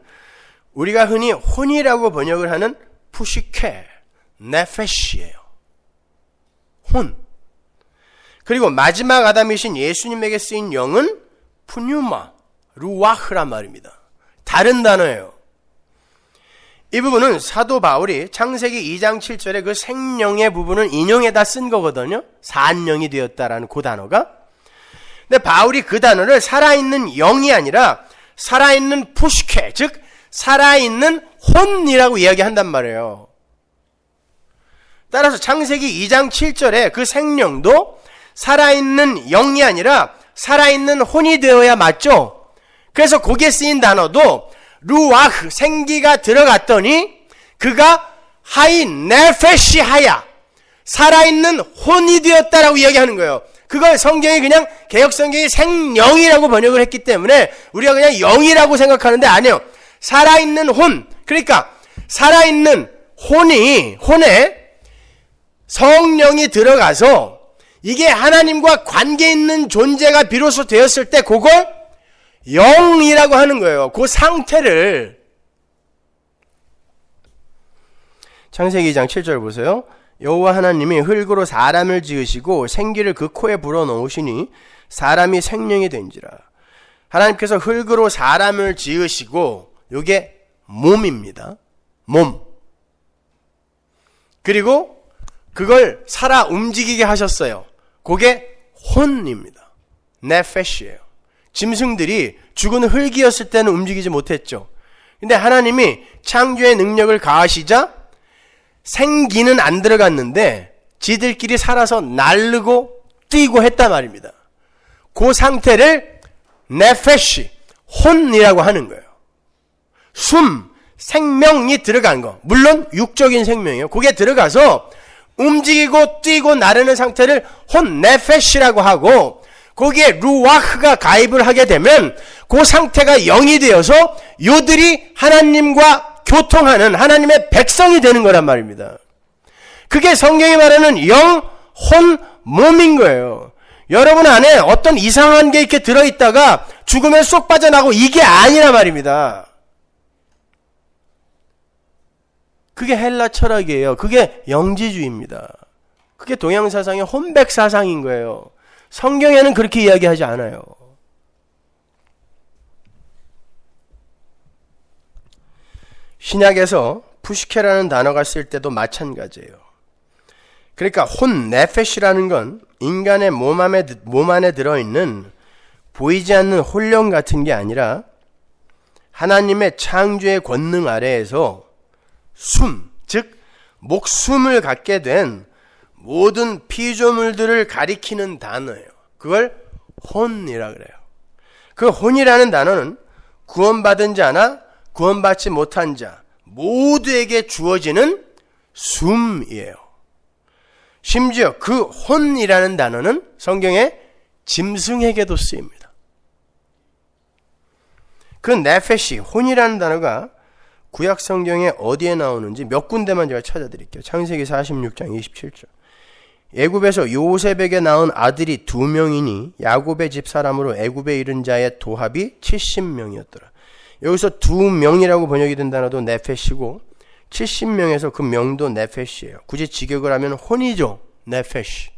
우리가 흔히 혼이라고 번역을 하는 푸시케, 네페시예요. 혼. 그리고 마지막 아담이신 예수님에게 쓰인 영은 푸뉴마, 루아흐란 말입니다. 다른 단어예요. 이 부분은 사도 바울이 창세기 2장 7절에 그 생명의 부분을 인용해다 쓴 거거든요. 산영이 되었다라는 그 단어가. 근데 바울이 그 단어를 살아있는 영이 아니라 살아있는 푸시케, 즉 살아있는 혼이라고 이야기한단 말이에요. 따라서 창세기 2장 7절에 그 생명도 살아있는 영이 아니라 살아있는 혼이 되어야 맞죠? 그래서 거기에 쓰인 단어도 루아흐, 생기가 들어갔더니 그가 하이 네페시 하야, 살아있는 혼이 되었다라고 이야기하는 거예요. 그걸 성경이 그냥 개역성경이 생영이라고 번역을 했기 때문에 우리가 그냥 영이라고 생각하는데 아니에요. 살아있는 혼, 그러니까 살아있는 혼에 성령이 들어가서 이게 하나님과 관계 있는 존재가 비로소 되었을 때 그걸 영이라고 하는 거예요. 그 상태를. 창세기 2장 7절 보세요. 여호와 하나님이 흙으로 사람을 지으시고 생기를 그 코에 불어넣으시니 사람이 생명이 된지라. 하나님께서 흙으로 사람을 지으시고 이게 몸입니다. 몸. 그리고 그걸 살아 움직이게 하셨어요. 그게 혼입니다. 네페시예요. 짐승들이 죽은 흙이었을 때는 움직이지 못했죠. 근데 하나님이 창조의 능력을 가하시자 생기는 안 들어갔는데 지들끼리 살아서 날르고 뛰고 했단 말입니다. 그 상태를 네페시, 혼이라고 하는 거예요. 숨, 생명이 들어간 거. 물론 육적인 생명이에요. 그게 들어가서 움직이고 뛰고 나르는 상태를 혼, 네페시라고 하고 거기에 루아흐가 가입을 하게 되면 그 상태가 영이 되어서 요들이 하나님과 교통하는 하나님의 백성이 되는 거란 말입니다. 그게 성경이 말하는 영, 혼, 몸인 거예요. 여러분 안에 어떤 이상한 게 이렇게 들어있다가 죽으면 쏙 빠져나고 이게 아니란 말입니다. 그게 헬라 철학이에요. 그게 영지주의입니다. 그게 동양사상의 혼백사상인 거예요. 성경에는 그렇게 이야기하지 않아요. 신약에서 푸시케라는 단어가 쓸 때도 마찬가지예요. 그러니까 혼, 네페시라는 건 인간의 몸 안에 들어있는 보이지 않는 혼령 같은 게 아니라 하나님의 창조의 권능 아래에서 숨, 즉 목숨을 갖게 된 모든 피조물들을 가리키는 단어예요. 그걸 혼이라 그래요. 그 혼이라는 단어는 구원받은 자나 구원받지 못한 자 모두에게 주어지는 숨이에요. 심지어 그 혼이라는 단어는 성경에 짐승에게도 쓰입니다. 그 네페시, 혼이라는 단어가 구약 성경에 어디에 나오는지 몇 군데만 제가 찾아드릴게요. 창세기 46장 27절. 애굽에서 요셉에게 낳은 아들이 2명이니 야곱의 집 사람으로 애굽에 이른 자의 도합이 70명이었더라. 여기서 2명이라고 번역이 된 단어도 네페시고 70명에서 그 명도 네페시예요. 굳이 직역을 하면 혼이죠. 네페시.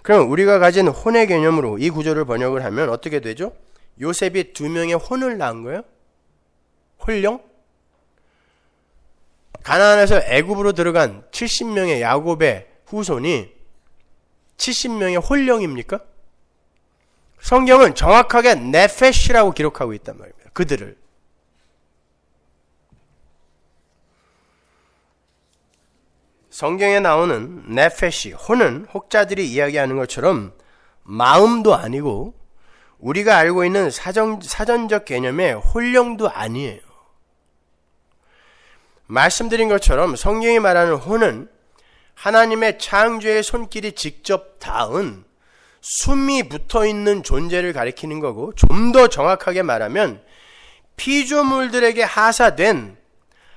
그럼 우리가 가진 혼의 개념으로 이 구조를 번역을 하면 어떻게 되죠? 요셉이 2명의 혼을 낳은 거예요? 혼령? 가나안에서 애굽으로 들어간 70명의 야곱의 후손이 70명의 혼령입니까? 성경은 정확하게 네페시라고 기록하고 있단 말입니다. 그들을. 성경에 나오는 네페시, 혼은 혹자들이 이야기하는 것처럼 마음도 아니고 우리가 알고 있는 사전적 개념의 혼령도 아니에요. 말씀드린 것처럼 성경이 말하는 혼은 하나님의 창조의 손길이 직접 닿은 숨이 붙어있는 존재를 가리키는 거고, 좀 더 정확하게 말하면 피조물들에게 하사된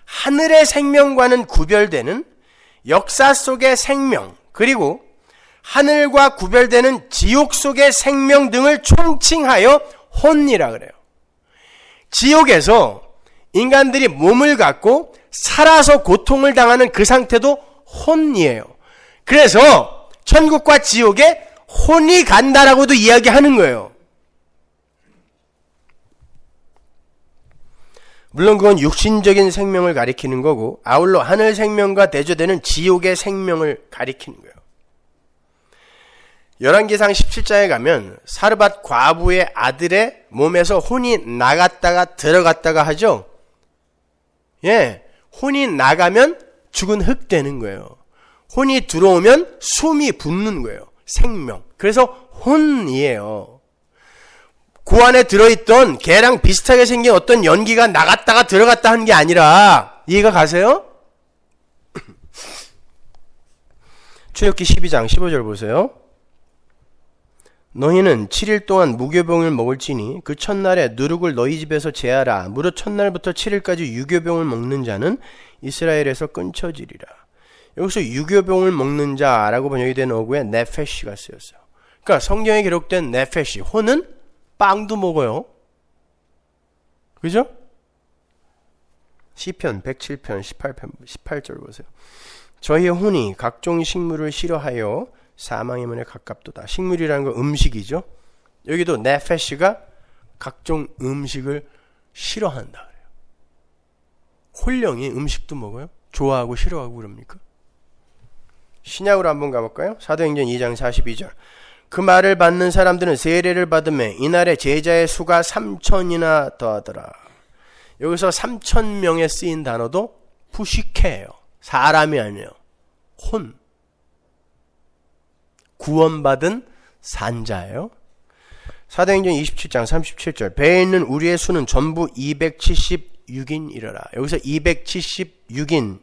하늘의 생명과는 구별되는 역사 속의 생명, 그리고 하늘과 구별되는 지옥 속의 생명 등을 총칭하여 혼이라 그래요. 지옥에서 인간들이 몸을 갖고 살아서 고통을 당하는 그 상태도 혼이에요. 그래서 천국과 지옥에 혼이 간다라고도 이야기하는 거예요. 물론 그건 육신적인 생명을 가리키는 거고, 아울러 하늘 생명과 대조되는 지옥의 생명을 가리키는 거예요. 열왕기상 17장에 가면 사르밧 과부의 아들의 몸에서 혼이 나갔다가 들어갔다가 하죠. 예, 혼이 나가면 죽은 흙 되는 거예요. 혼이 들어오면 숨이 붙는 거예요. 생명. 그래서 혼이에요. 그 안에 들어있던 개랑 비슷하게 생긴 어떤 연기가 나갔다가 들어갔다 하는 게 아니라, 이해가 가세요? 출애굽기 12장 15절 보세요. 너희는 7일 동안 무교병을 먹을지니 그 첫날에 누룩을 너희 집에서 제하라. 무릇 첫날부터 7일까지 유교병을 먹는 자는 이스라엘에서 끊쳐지리라. 여기서 유교병을 먹는 자라고 번역이 된 어구에 네페시가 쓰였어요. 그러니까 성경에 기록된 네페시, 혼은 빵도 먹어요. 그죠? 시편 107편 18절 보세요. 저희의 혼이 각종 식물을 싫어하여 사망의 문에 가깝도다. 식물이라는 건 음식이죠. 여기도 네페시가 각종 음식을 싫어한다 그래요. 혼령이 음식도 먹어요? 좋아하고 싫어하고 그럽니까? 신약으로 한번 가볼까요? 사도행전 2장 42절. 그 말을 받는 사람들은 세례를 받으며 이날에 제자의 수가 3,000이나 더하더라. 여기서 3,000명에 쓰인 단어도 푸시케예요. 사람이 아니에요. 혼. 구원받은 산자예요. 사도행전 27장 37절. 배에 있는 우리의 수는 전부 276인이러라. 여기서 276인의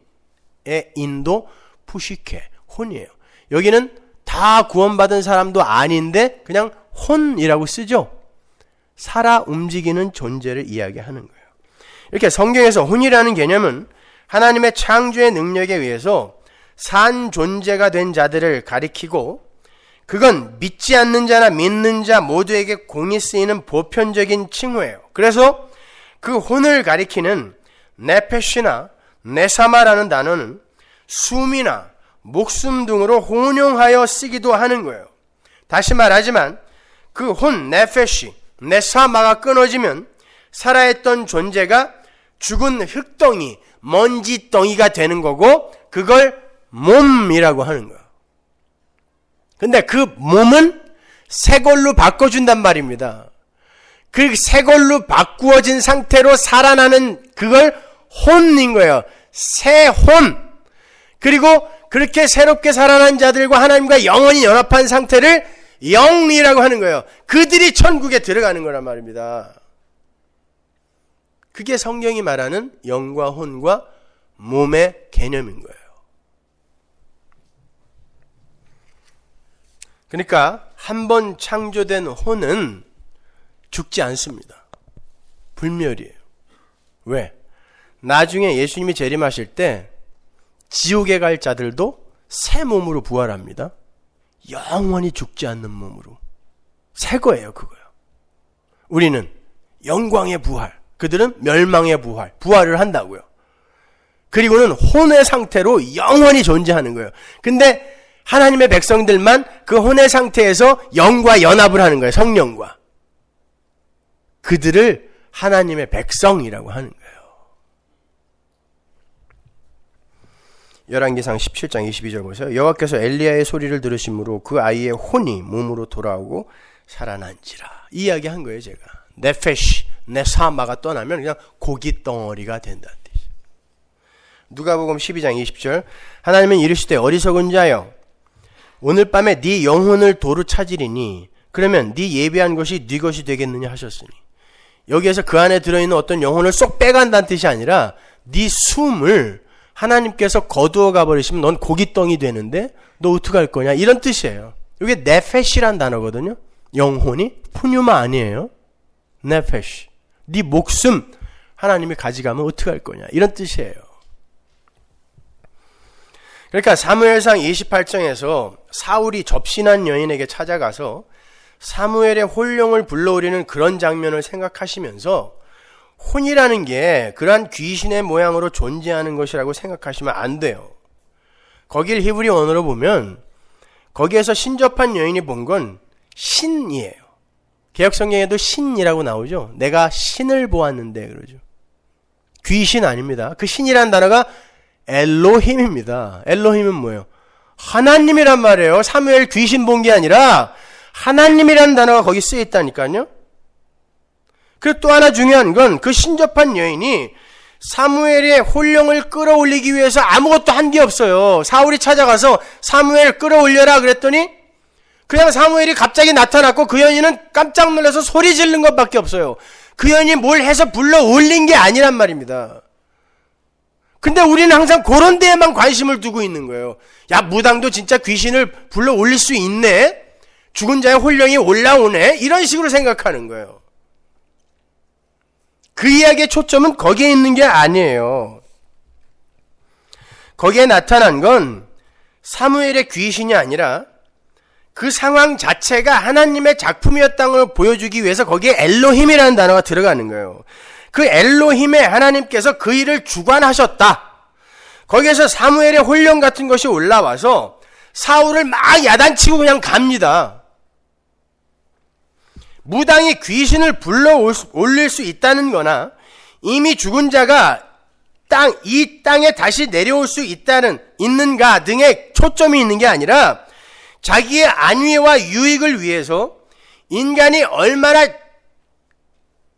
인도 푸시케, 혼이에요. 여기는 다 구원받은 사람도 아닌데 그냥 혼이라고 쓰죠. 살아 움직이는 존재를 이야기하는 거예요. 이렇게 성경에서 혼이라는 개념은 하나님의 창조의 능력에 의해서 산 존재가 된 자들을 가리키고, 그건 믿지 않는 자나 믿는 자 모두에게 공이 쓰이는 보편적인 칭호예요. 그래서 그 혼을 가리키는 네페시나 네사마라는 단어는 숨이나 목숨 등으로 혼용하여 쓰기도 하는 거예요. 다시 말하지만 그 혼, 네페시, 네사마가 끊어지면 살아있던 존재가 죽은 흙덩이, 먼지덩이가 되는 거고, 그걸 몸이라고 하는 거예요. 근데 그 몸은 새 걸로 바꿔준단 말입니다. 그 새 걸로 바꾸어진 상태로 살아나는 그걸 혼인 거예요. 새 혼. 그리고 그렇게 새롭게 살아난 자들과 하나님과 영원히 연합한 상태를 영이라고 하는 거예요. 그들이 천국에 들어가는 거란 말입니다. 그게 성경이 말하는 영과 혼과 몸의 개념인 거예요. 그러니까 한 번 창조된 혼은 죽지 않습니다. 불멸이에요. 왜? 나중에 예수님이 재림하실 때 지옥에 갈 자들도 새 몸으로 부활합니다. 영원히 죽지 않는 몸으로. 새 거예요, 그거요. 우리는 영광의 부활, 그들은 멸망의 부활, 부활을 한다고요. 그리고는 혼의 상태로 영원히 존재하는 거예요. 근데 하나님의 백성들만 그 혼의 상태에서 영과 연합을 하는 거예요, 성령과. 그들을 하나님의 백성이라고 하는 거예요. 열왕기상 17장 22절 보세요. 여호와께서 엘리야의 소리를 들으심으로 그 아이의 혼이 몸으로 돌아오고 살아난지라. 이 이야기 한 거예요, 제가. 네페시, 네사마가 떠나면 그냥 고기 덩어리가 된다는 뜻이에요. 누가복음 12장 20절. 하나님은 이르시되 어리석은 자여, 오늘 밤에 네 영혼을 도로 찾으리니 그러면 네 예비한 것이 네 것이 되겠느냐 하셨으니. 여기에서 그 안에 들어있는 어떤 영혼을 쏙 빼간다는 뜻이 아니라 네 숨을 하나님께서 거두어 가버리시면 넌 고깃덩이 되는데 너 어떡할 거냐, 이런 뜻이에요. 이게 네페시란 단어거든요. 영혼이 푸뉴마 아니에요. 네페시. 네 목숨 하나님이 가져가면 어떡할 거냐, 이런 뜻이에요. 그러니까 사무엘상 28장에서 사울이 접신한 여인에게 찾아가서 사무엘의 혼령을 불러오리는 그런 장면을 생각하시면서 혼이라는 게 그러한 귀신의 모양으로 존재하는 것이라고 생각하시면 안 돼요. 거길 히브리 원어로 보면 거기에서 신접한 여인이 본 건 신이에요. 개역성경에도 신이라고 나오죠. 내가 신을 보았는데 그러죠. 귀신 아닙니다. 그 신이라는 단어가 엘로힘입니다. 엘로힘은 뭐예요? 하나님이란 말이에요. 사무엘 귀신 본 게 아니라 하나님이라는 단어가 거기 쓰여 있다니까요. 그리고 또 하나 중요한 건 그 신접한 여인이 사무엘의 혼령을 끌어올리기 위해서 아무것도 한 게 없어요. 사울이 찾아가서 사무엘 끌어올려라 그랬더니 그냥 사무엘이 갑자기 나타났고 그 여인은 깜짝 놀라서 소리 지르는 것밖에 없어요. 그 여인이 뭘 해서 불러 올린 게 아니란 말입니다. 근데 우리는 항상 그런 데에만 관심을 두고 있는 거예요. 야, 무당도 진짜 귀신을 불러 올릴 수 있네? 죽은 자의 혼령이 올라오네? 이런 식으로 생각하는 거예요. 그 이야기의 초점은 거기에 있는 게 아니에요. 거기에 나타난 건 사무엘의 귀신이 아니라 그 상황 자체가 하나님의 작품이었다는 걸 보여주기 위해서 거기에 엘로힘이라는 단어가 들어가는 거예요. 그 엘로힘의 하나님께서 그 일을 주관하셨다. 거기에서 사무엘의 혼령 같은 것이 올라와서 사울을 막 야단치고 그냥 갑니다. 무당이 귀신을 불러 올릴 수 있다는 거나 이미 죽은 자가 이 땅에 다시 내려올 수 있는가 등의 초점이 있는 게 아니라 자기의 안위와 유익을 위해서 인간이 얼마나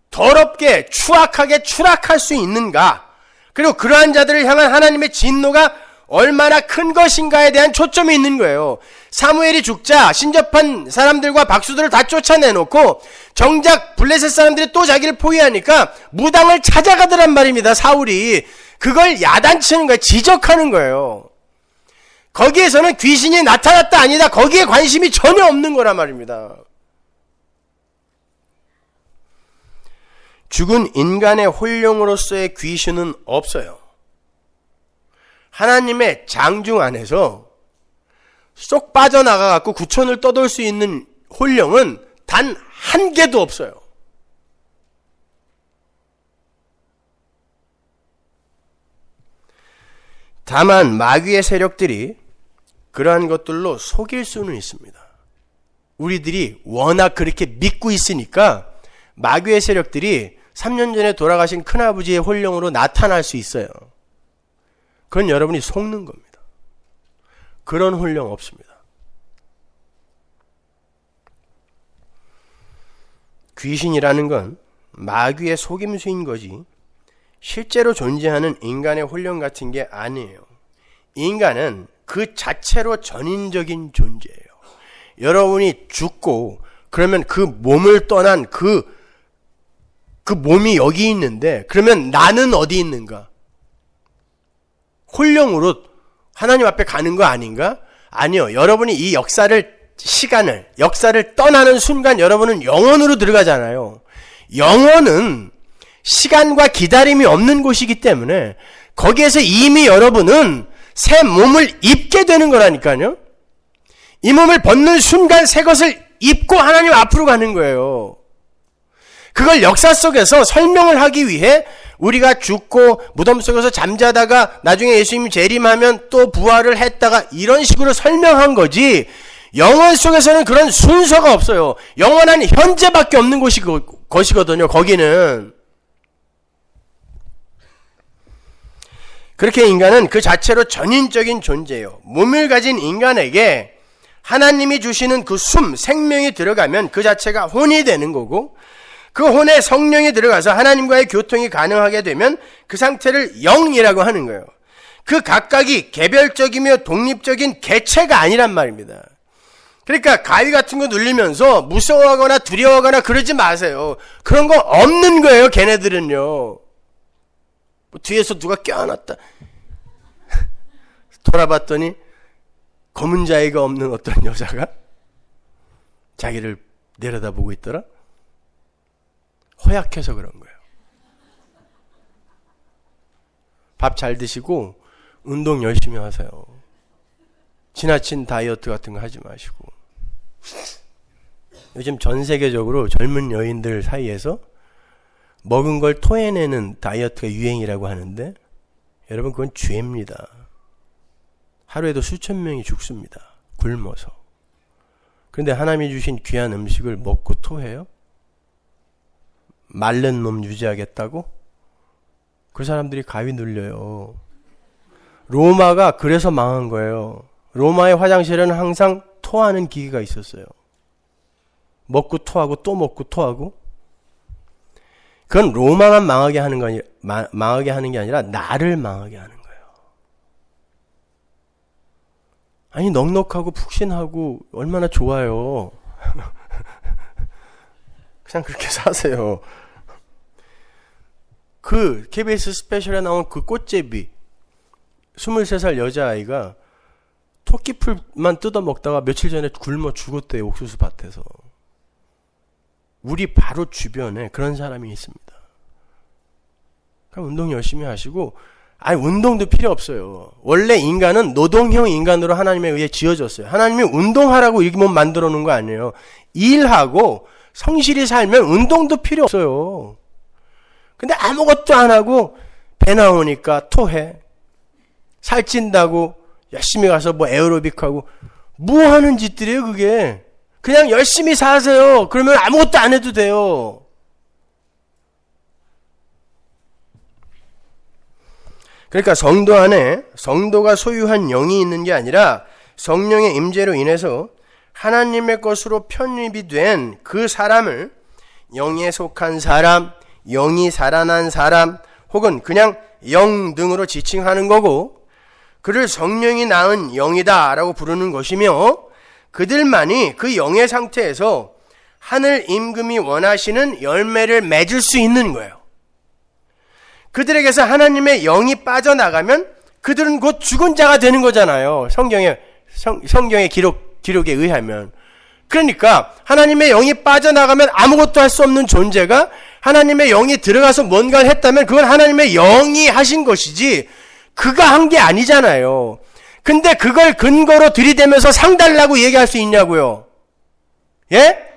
더럽게 추악하게 추락할 수 있는가, 그리고 그러한 자들을 향한 하나님의 진노가 얼마나 큰 것인가에 대한 초점이 있는 거예요. 사무엘이 죽자 신접한 사람들과 박수들을 다 쫓아내놓고 정작 블레셋 사람들이 또 자기를 포위하니까 무당을 찾아가더란 말입니다. 사울이 그걸 야단치는 거예요. 지적하는 거예요. 거기에서는 귀신이 나타났다 아니다, 거기에 관심이 전혀 없는 거란 말입니다. 죽은 인간의 혼령으로서의 귀신은 없어요. 하나님의 장중 안에서 쏙 빠져나가갖고 구천을 떠돌 수 있는 혼령은 단 한 개도 없어요. 다만 마귀의 세력들이 그러한 것들로 속일 수는 있습니다. 우리들이 워낙 그렇게 믿고 있으니까 마귀의 세력들이 3년 전에 돌아가신 큰아버지의 혼령으로 나타날 수 있어요. 그건 여러분이 속는 겁니다. 그런 혼령 없습니다. 귀신이라는 건 마귀의 속임수인 거지 실제로 존재하는 인간의 혼령 같은 게 아니에요. 인간은 그 자체로 전인적인 존재예요. 여러분이 죽고 그러면 그 몸을 떠난 그 몸이 여기 있는데 그러면 나는 어디 있는가? 혼령으로 하나님 앞에 가는 거 아닌가? 아니요. 여러분이 이 역사를 떠나는 순간 여러분은 영원으로 들어가잖아요. 영원은 시간과 기다림이 없는 곳이기 때문에 거기에서 이미 여러분은 새 몸을 입게 되는 거라니까요. 이 몸을 벗는 순간 새 것을 입고 하나님 앞으로 가는 거예요. 그걸 역사 속에서 설명을 하기 위해 우리가 죽고 무덤 속에서 잠자다가 나중에 예수님이 재림하면 또 부활을 했다가 이런 식으로 설명한 거지, 영원 속에서는 그런 순서가 없어요. 영원한 현재밖에 없는 것이거든요. 거기는. 그렇게 인간은 그 자체로 전인적인 존재예요. 몸을 가진 인간에게 하나님이 주시는 그 생명이 들어가면 그 자체가 혼이 되는 거고, 그 혼에 성령이 들어가서 하나님과의 교통이 가능하게 되면 그 상태를 영이라고 하는 거예요. 그 각각이 개별적이며 독립적인 개체가 아니란 말입니다. 그러니까 가위 같은 거 눌리면서 무서워하거나 두려워하거나 그러지 마세요. 그런 거 없는 거예요, 걔네들은요. 뒤에서 누가 껴안았다. 돌아봤더니 검은 자위가 없는 어떤 여자가 자기를 내려다보고 있더라. 허약해서 그런 거예요. 밥 잘 드시고 운동 열심히 하세요. 지나친 다이어트 같은 거 하지 마시고. 요즘 전 세계적으로 젊은 여인들 사이에서 먹은 걸 토해내는 다이어트가 유행이라고 하는데, 여러분 그건 죄입니다. 하루에도 수천 명이 죽습니다. 굶어서. 그런데 하나님이 주신 귀한 음식을 먹고 토해요? 마른 몸 유지하겠다고? 그 사람들이 가위 눌려요. 로마가 그래서 망한 거예요. 로마의 화장실에는 항상 토하는 기계가 있었어요. 먹고 토하고 또 먹고 토하고. 그건 로마만 망하게 하는 게 아니라 나를 망하게 하는 거예요. 아니, 넉넉하고 푹신하고 얼마나 좋아요. 그냥 그렇게 사세요. 그 KBS 스페셜에 나온 그 꽃제비, 23살 여자아이가 토끼풀만 뜯어먹다가 며칠 전에 굶어 죽었대요. 옥수수 밭에서. 우리 바로 주변에 그런 사람이 있습니다. 그럼 운동 열심히 하시고, 운동도 필요 없어요. 원래 인간은 노동형 인간으로 하나님에 의해 지어졌어요. 하나님이 운동하라고 이 몸 만들어 놓은 거 아니에요. 일하고 성실히 살면 운동도 필요 없어요. 근데 아무것도 안 하고 배 나오니까 토해. 살찐다고 열심히 가서 에어로빅하고. 뭐 하는 짓들이에요, 그게. 그냥 열심히 사세요. 그러면 아무것도 안 해도 돼요. 그러니까 성도 안에 성도가 소유한 영이 있는 게 아니라 성령의 임재로 인해서 하나님의 것으로 편입이 된 그 사람을 영에 속한 사람, 영이 살아난 사람, 혹은 그냥 영 등으로 지칭하는 거고, 그를 성령이 낳은 영이다 라고 부르는 것이며, 그들만이 그 영의 상태에서 하늘 임금이 원하시는 열매를 맺을 수 있는 거예요. 그들에게서 하나님의 영이 빠져나가면 그들은 곧 죽은 자가 되는 거잖아요. 성경의 기록에 의하면. 그러니까 하나님의 영이 빠져나가면 아무것도 할 수 없는 존재가 하나님의 영이 들어가서 뭔가를 했다면 그건 하나님의 영이 하신 것이지 그가 한 게 아니잖아요. 근데 그걸 근거로 들이대면서 상 달라고 얘기할 수 있냐고요. 예?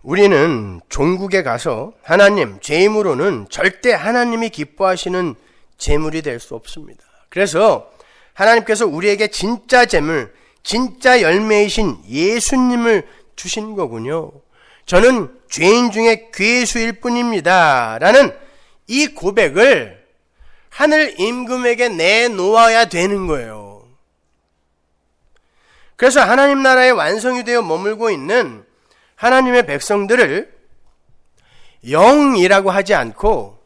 우리는 종국에 가서 하나님, 죄임으로는 절대 하나님이 기뻐하시는 재물이 될 수 없습니다. 그래서 하나님께서 우리에게 진짜 재물, 진짜 열매이신 예수님을 주신 거군요. 저는 죄인 중에 괴수일 뿐입니다 라는 이 고백을 하늘 임금에게 내놓아야 되는 거예요. 그래서 하나님 나라의 완성이 되어 머물고 있는 하나님의 백성들을 영이라고 하지 않고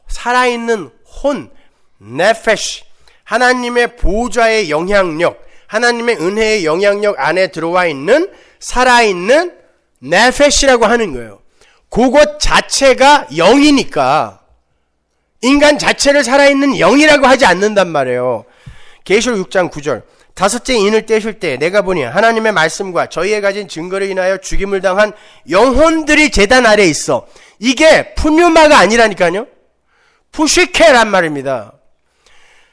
살아있는 혼, 네페시, 하나님의 보좌의 영향력, 하나님의 은혜의 영향력 안에 들어와 있는 살아있는 네페시라고 하는 거예요. 그것 자체가 영이니까 인간 자체를 살아있는 영이라고 하지 않는단 말이에요. 계시록 6장 9절, 다섯째 인을 떼실 때 내가 보니 하나님의 말씀과 저희의 가진 증거를 인하여 죽임을 당한 영혼들이 제단 아래에 있어. 이게 푸뉴마가 아니라니까요. 푸시케란 말입니다.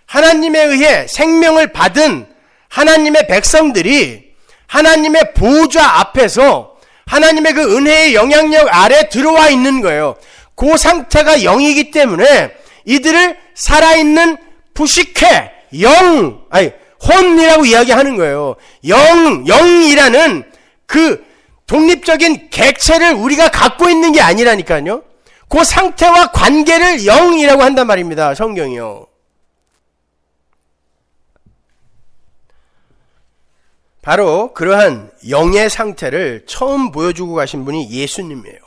하나님에 의해 생명을 받은 하나님의 백성들이 하나님의 보좌 앞에서 하나님의 그 은혜의 영향력 아래 들어와 있는 거예요. 그 상태가 영이기 때문에 이들을 살아있는 부식회, 혼이라고 이야기하는 거예요. 영이라는 그 독립적인 객체를 우리가 갖고 있는 게 아니라니까요. 그 상태와 관계를 영이라고 한단 말입니다. 성경이요. 바로 그러한 영의 상태를 처음 보여주고 가신 분이 예수님이에요.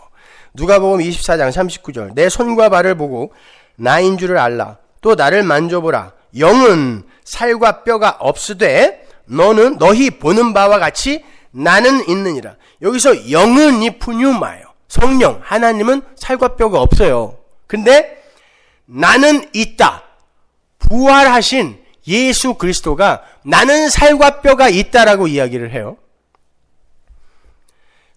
누가복음 24장 39절. 내 손과 발을 보고 나인 줄을 알라. 또 나를 만져보라. 영은 살과 뼈가 없으되 너희 보는 바와 같이 나는 있느니라. 여기서 영은 이 푸뉴마예요. 성령, 하나님은 살과 뼈가 없어요. 근데 나는 있다. 부활하신 예수 그리스도가 나는 살과 뼈가 있다라고 이야기를 해요.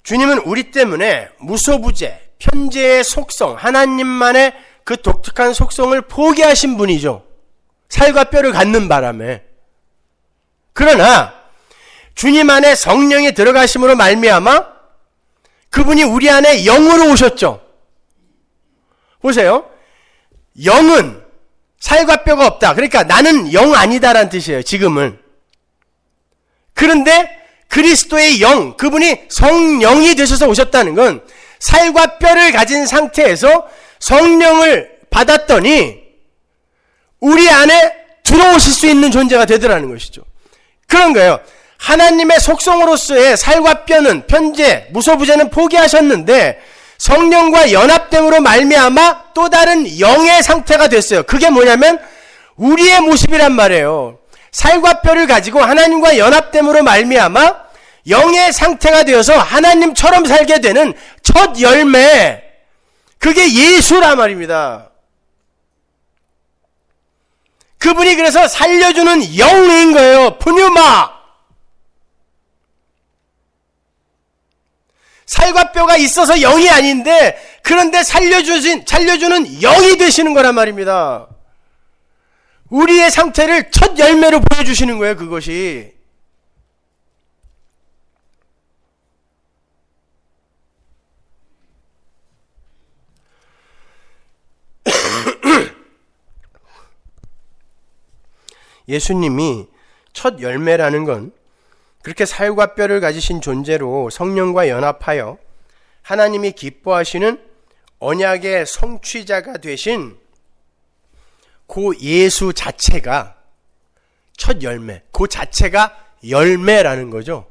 주님은 우리 때문에 무소부재, 편재의 속성, 하나님만의 그 독특한 속성을 포기하신 분이죠. 살과 뼈를 갖는 바람에. 그러나 주님 안에 성령이 들어가심으로 말미암아 그분이 우리 안에 영으로 오셨죠. 보세요. 영은 살과 뼈가 없다. 그러니까 나는 영 아니다라는 뜻이에요. 지금은. 그런데 그리스도의 영, 그분이 성령이 되셔서 오셨다는 건 살과 뼈를 가진 상태에서 성령을 받았더니 우리 안에 들어오실 수 있는 존재가 되더라는 것이죠. 그런 거예요. 하나님의 속성으로서의 살과 뼈는 편재, 무소부재는 포기하셨는데 성령과 연합됨으로 말미암아 또 다른 영의 상태가 됐어요. 그게 뭐냐면 우리의 모습이란 말이에요. 살과 뼈를 가지고 하나님과 연합됨으로 말미암아 영의 상태가 되어서 하나님처럼 살게 되는 첫 열매, 그게 예수란 말입니다. 그분이 그래서 살려주는 영인 거예요. 푸뉴마. 살과 뼈가 있어서 영이 아닌데 그런데 살려주는 영이 되시는 거란 말입니다. 우리의 상태를 첫 열매로 보여주시는 거예요. 그것이. 예수님이 첫 열매라는 건 그렇게 살과 뼈를 가지신 존재로 성령과 연합하여 하나님이 기뻐하시는 언약의 성취자가 되신 그 예수 자체가 첫 열매, 그 자체가 열매라는 거죠.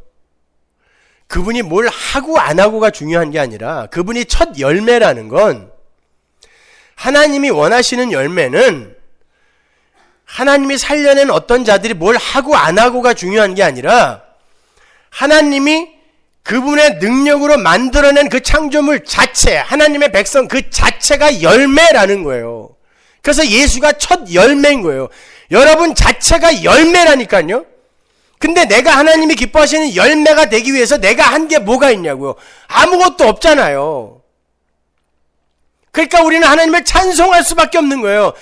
그분이 뭘 하고 안 하고가 중요한 게 아니라 그분이 첫 열매라는 건 하나님이 원하시는 열매는 하나님이 살려낸 어떤 자들이 뭘 하고 안 하고가 중요한 게 아니라 하나님이 그분의 능력으로 만들어낸 그 창조물 자체, 하나님의 백성 그 자체가 열매라는 거예요. 그래서 예수가 첫 열매인 거예요. 여러분 자체가 열매라니까요. 근데 내가 하나님이 기뻐하시는 열매가 되기 위해서 내가 한 게 뭐가 있냐고요. 아무것도 없잖아요. 그러니까 우리는 하나님을 찬송할 수밖에 없는 거예요.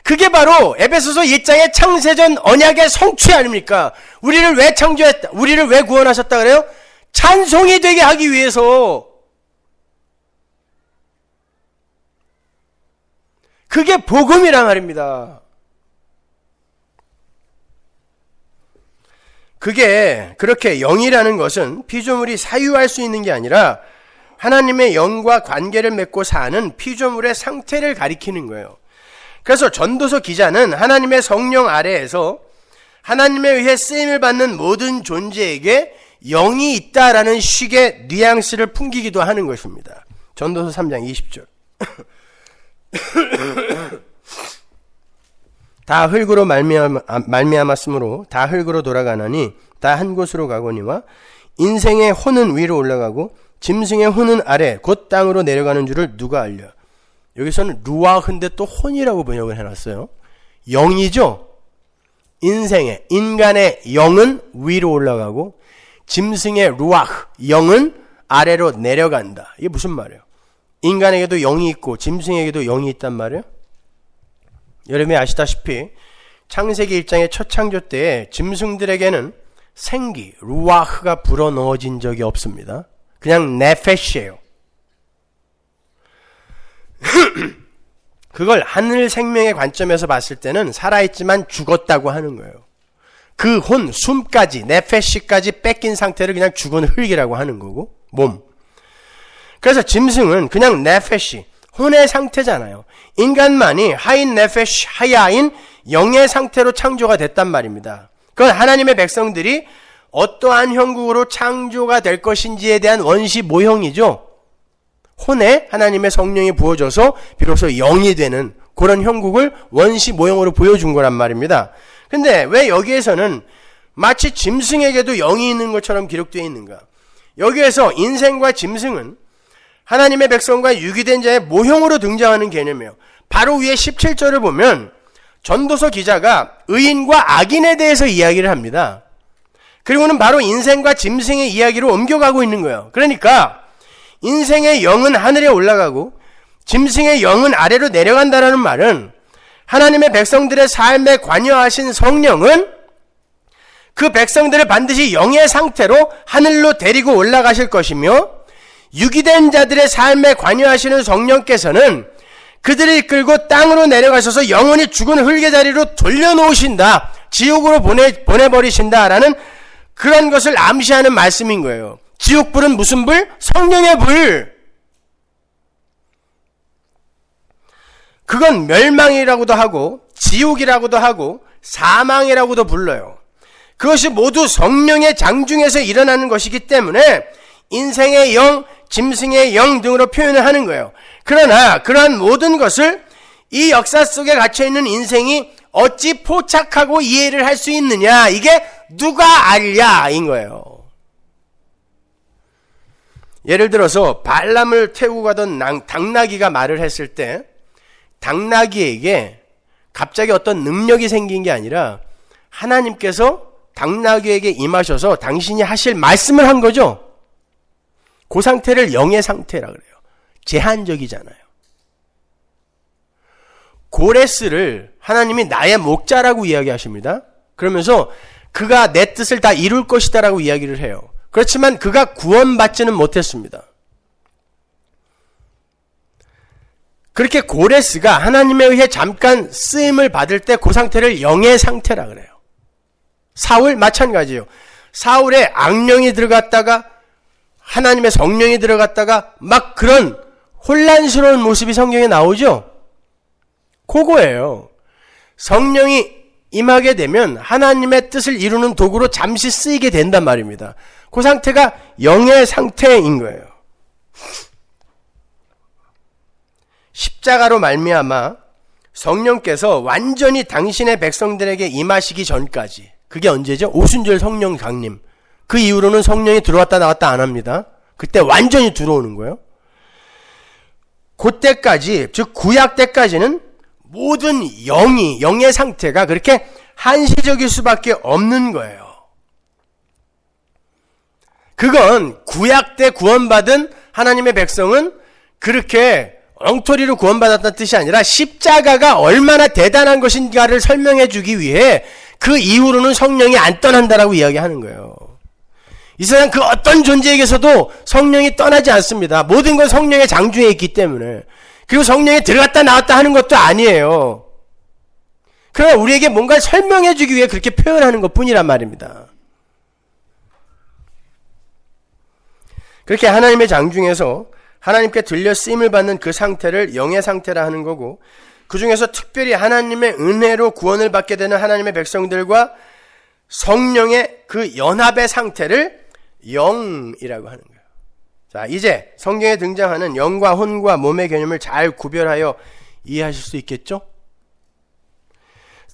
그게 바로 에베소서 1장의 창세전 언약의 성취 아닙니까? 우리를 왜 창조했다, 우리를 왜 구원하셨다 그래요? 찬송이 되게 하기 위해서. 그게 복음이란 말입니다. 그게 그렇게 영이라는 것은 피조물이 사유할 수 있는 게 아니라 하나님의 영과 관계를 맺고 사는 피조물의 상태를 가리키는 거예요. 그래서 전도서 기자는 하나님의 성령 아래에서 하나님에 의해 쓰임을 받는 모든 존재에게 영이 있다라는 식의 뉘앙스를 풍기기도 하는 것입니다. 전도서 3장 20절. 다 흙으로 말미암았으므로 다 흙으로 돌아가나니 다 한 곳으로 가거니와 인생의 혼은 위로 올라가고 짐승의 혼은 아래 곧 땅으로 내려가는 줄을 누가 알려. 여기서는 루아흐인데 또 혼이라고 번역을 해놨어요. 영이죠. 인간의 영은 위로 올라가고 짐승의 루아흐, 영은 아래로 내려간다. 이게 무슨 말이에요? 인간에게도 영이 있고 짐승에게도 영이 있단 말이에요. 여러분이 아시다시피 창세기 1장의 첫 창조 때에 짐승들에게는 생기, 루아흐가 불어넣어진 적이 없습니다. 그냥 네페시예요. 그걸 하늘 생명의 관점에서 봤을 때는 살아있지만 죽었다고 하는 거예요. 그 혼, 숨까지, 네페시까지 뺏긴 상태를 그냥 죽은 흙이라고 하는 거고, 몸. 그래서 짐승은 그냥 네페시, 혼의 상태잖아요. 인간만이 하인 네페시, 하야인 영의 상태로 창조가 됐단 말입니다. 그건 하나님의 백성들이 어떠한 형국으로 창조가 될 것인지에 대한 원시 모형이죠. 혼에 하나님의 성령이 부어져서 비로소 영이 되는 그런 형국을 원시 모형으로 보여준 거란 말입니다. 근데 왜 여기에서는 마치 짐승에게도 영이 있는 것처럼 기록되어 있는가? 여기에서 인생과 짐승은 하나님의 백성과 유기된 자의 모형으로 등장하는 개념이에요. 바로 위에 17절을 보면 전도서 기자가 의인과 악인에 대해서 이야기를 합니다. 그리고는 바로 인생과 짐승의 이야기로 옮겨가고 있는 거예요. 그러니까 인생의 영은 하늘에 올라가고 짐승의 영은 아래로 내려간다는 말은 하나님의 백성들의 삶에 관여하신 성령은 그 백성들을 반드시 영의 상태로 하늘로 데리고 올라가실 것이며, 유기된 자들의 삶에 관여하시는 성령께서는 그들을 이끌고 땅으로 내려가셔서 영원히 죽은 흙의 자리로 돌려놓으신다, 지옥으로 보내버리신다라는 그런 것을 암시하는 말씀인 거예요. 지옥불은 무슨 불? 성령의 불. 그건 멸망이라고도 하고 지옥이라고도 하고 사망이라고도 불러요. 그것이 모두 성령의 장중에서 일어나는 것이기 때문에 인생의 영, 짐승의 영 등으로 표현을 하는 거예요. 그러나 그러한 모든 것을 이 역사 속에 갇혀있는 인생이 어찌 포착하고 이해를 할 수 있느냐, 이게 누가 알랴인 거예요. 예를 들어서 발람을 태우고 가던 당나귀가 말을 했을 때 당나귀에게 갑자기 어떤 능력이 생긴 게 아니라 하나님께서 당나귀에게 임하셔서 당신이 하실 말씀을 한 거죠. 그 상태를 영의 상태라 그래요. 제한적이잖아요. 고레스를 하나님이 나의 목자라고 이야기하십니다. 그러면서 그가 내 뜻을 다 이룰 것이다라고 이야기를 해요. 그렇지만 그가 구원받지는 못했습니다. 그렇게 고레스가 하나님에 의해 잠깐 쓰임을 받을 때 그 상태를 영의 상태라 그래요. 사울 마찬가지예요. 사울에 악령이 들어갔다가 하나님의 성령이 들어갔다가 막 그런 혼란스러운 모습이 성경에 나오죠. 그거예요. 성령이 임하게 되면 하나님의 뜻을 이루는 도구로 잠시 쓰이게 된단 말입니다. 그 상태가 영의 상태인 거예요. 십자가로 말미암아 성령께서 완전히 당신의 백성들에게 임하시기 전까지, 그게 언제죠? 오순절 성령 강림. 그 이후로는 성령이 들어왔다 나왔다 안 합니다. 그때 완전히 들어오는 거예요. 그때까지, 즉 구약 때까지는 모든 영의 상태가 그렇게 한시적일 수밖에 없는 거예요. 그건 구약 때 구원받은 하나님의 백성은 그렇게 엉터리로 구원받았다는 뜻이 아니라 십자가가 얼마나 대단한 것인가를 설명해 주기 위해 그 이후로는 성령이 안 떠난다라고 이야기하는 거예요. 이 세상 그 어떤 존재에게서도 성령이 떠나지 않습니다. 모든 건 성령의 장중에 있기 때문에. 그리고 성령이 들어갔다 나왔다 하는 것도 아니에요. 그러나 우리에게 뭔가 설명해 주기 위해 그렇게 표현하는 것 뿐이란 말입니다. 그렇게 하나님의 장중에서 하나님께 들려 쓰임을 받는 그 상태를 영의 상태라 하는 거고, 그 중에서 특별히 하나님의 은혜로 구원을 받게 되는 하나님의 백성들과 성령의 그 연합의 상태를 영이라고 하는 거예요. 자, 이제 성경에 등장하는 영과 혼과 몸의 개념을 잘 구별하여 이해하실 수 있겠죠?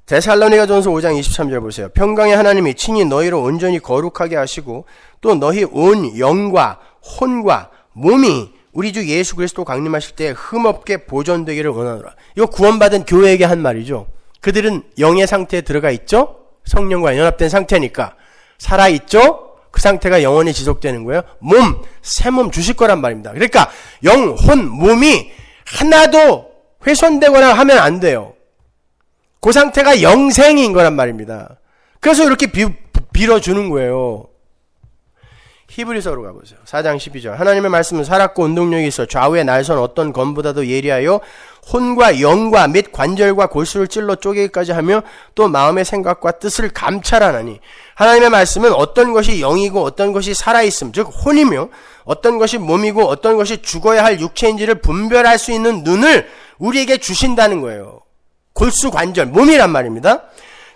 데살로니가전서 5장 23절 보세요. 평강의 하나님이 친히 너희를 온전히 거룩하게 하시고 또 너희 온 영과 혼과 몸이 우리 주 예수 그리스도 강림하실 때 흠없게 보존되기를 원하노라. 이거 구원받은 교회에게 한 말이죠. 그들은 영의 상태에 들어가 있죠? 성령과 연합된 상태니까 살아있죠? 그 상태가 영원히 지속되는 거예요. 몸, 새 몸 주실 거란 말입니다. 그러니까 영, 혼, 몸이 하나도 훼손되거나 하면 안 돼요. 그 상태가 영생인 거란 말입니다. 그래서 이렇게 빌어주는 거예요. 히브리서로 가보세요. 4장 12절. 하나님의 말씀은 살았고 운동력이 있어 좌우의 날선 어떤 검보다도 예리하여 혼과 영과 및 관절과 골수를 찔러 쪼개기까지 하며 또 마음의 생각과 뜻을 감찰하나니 하나님의 말씀은 어떤 것이 영이고 어떤 것이 살아있음 즉 혼이며 어떤 것이 몸이고 어떤 것이 죽어야 할 육체인지를 분별할 수 있는 눈을 우리에게 주신다는 거예요. 골수 관절 몸이란 말입니다.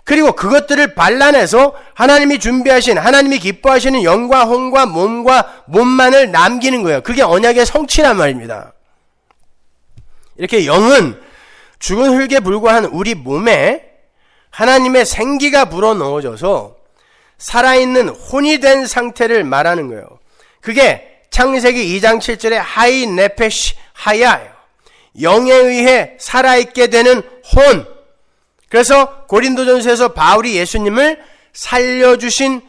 그리고 그것들을 발라내서 하나님이 준비하신 하나님이 기뻐하시는 영과 혼과 몸과 몸만을 남기는 거예요. 그게 언약의 성취란 말입니다. 이렇게 영은 죽은 흙에 불과한 우리 몸에 하나님의 생기가 불어넣어져서 살아있는 혼이 된 상태를 말하는 거예요. 그게 창세기 2장 7절의 하이 네페시 하야예요. 영에 의해 살아있게 되는 혼. 그래서 고린도전서에서 바울이 예수님을 살려주는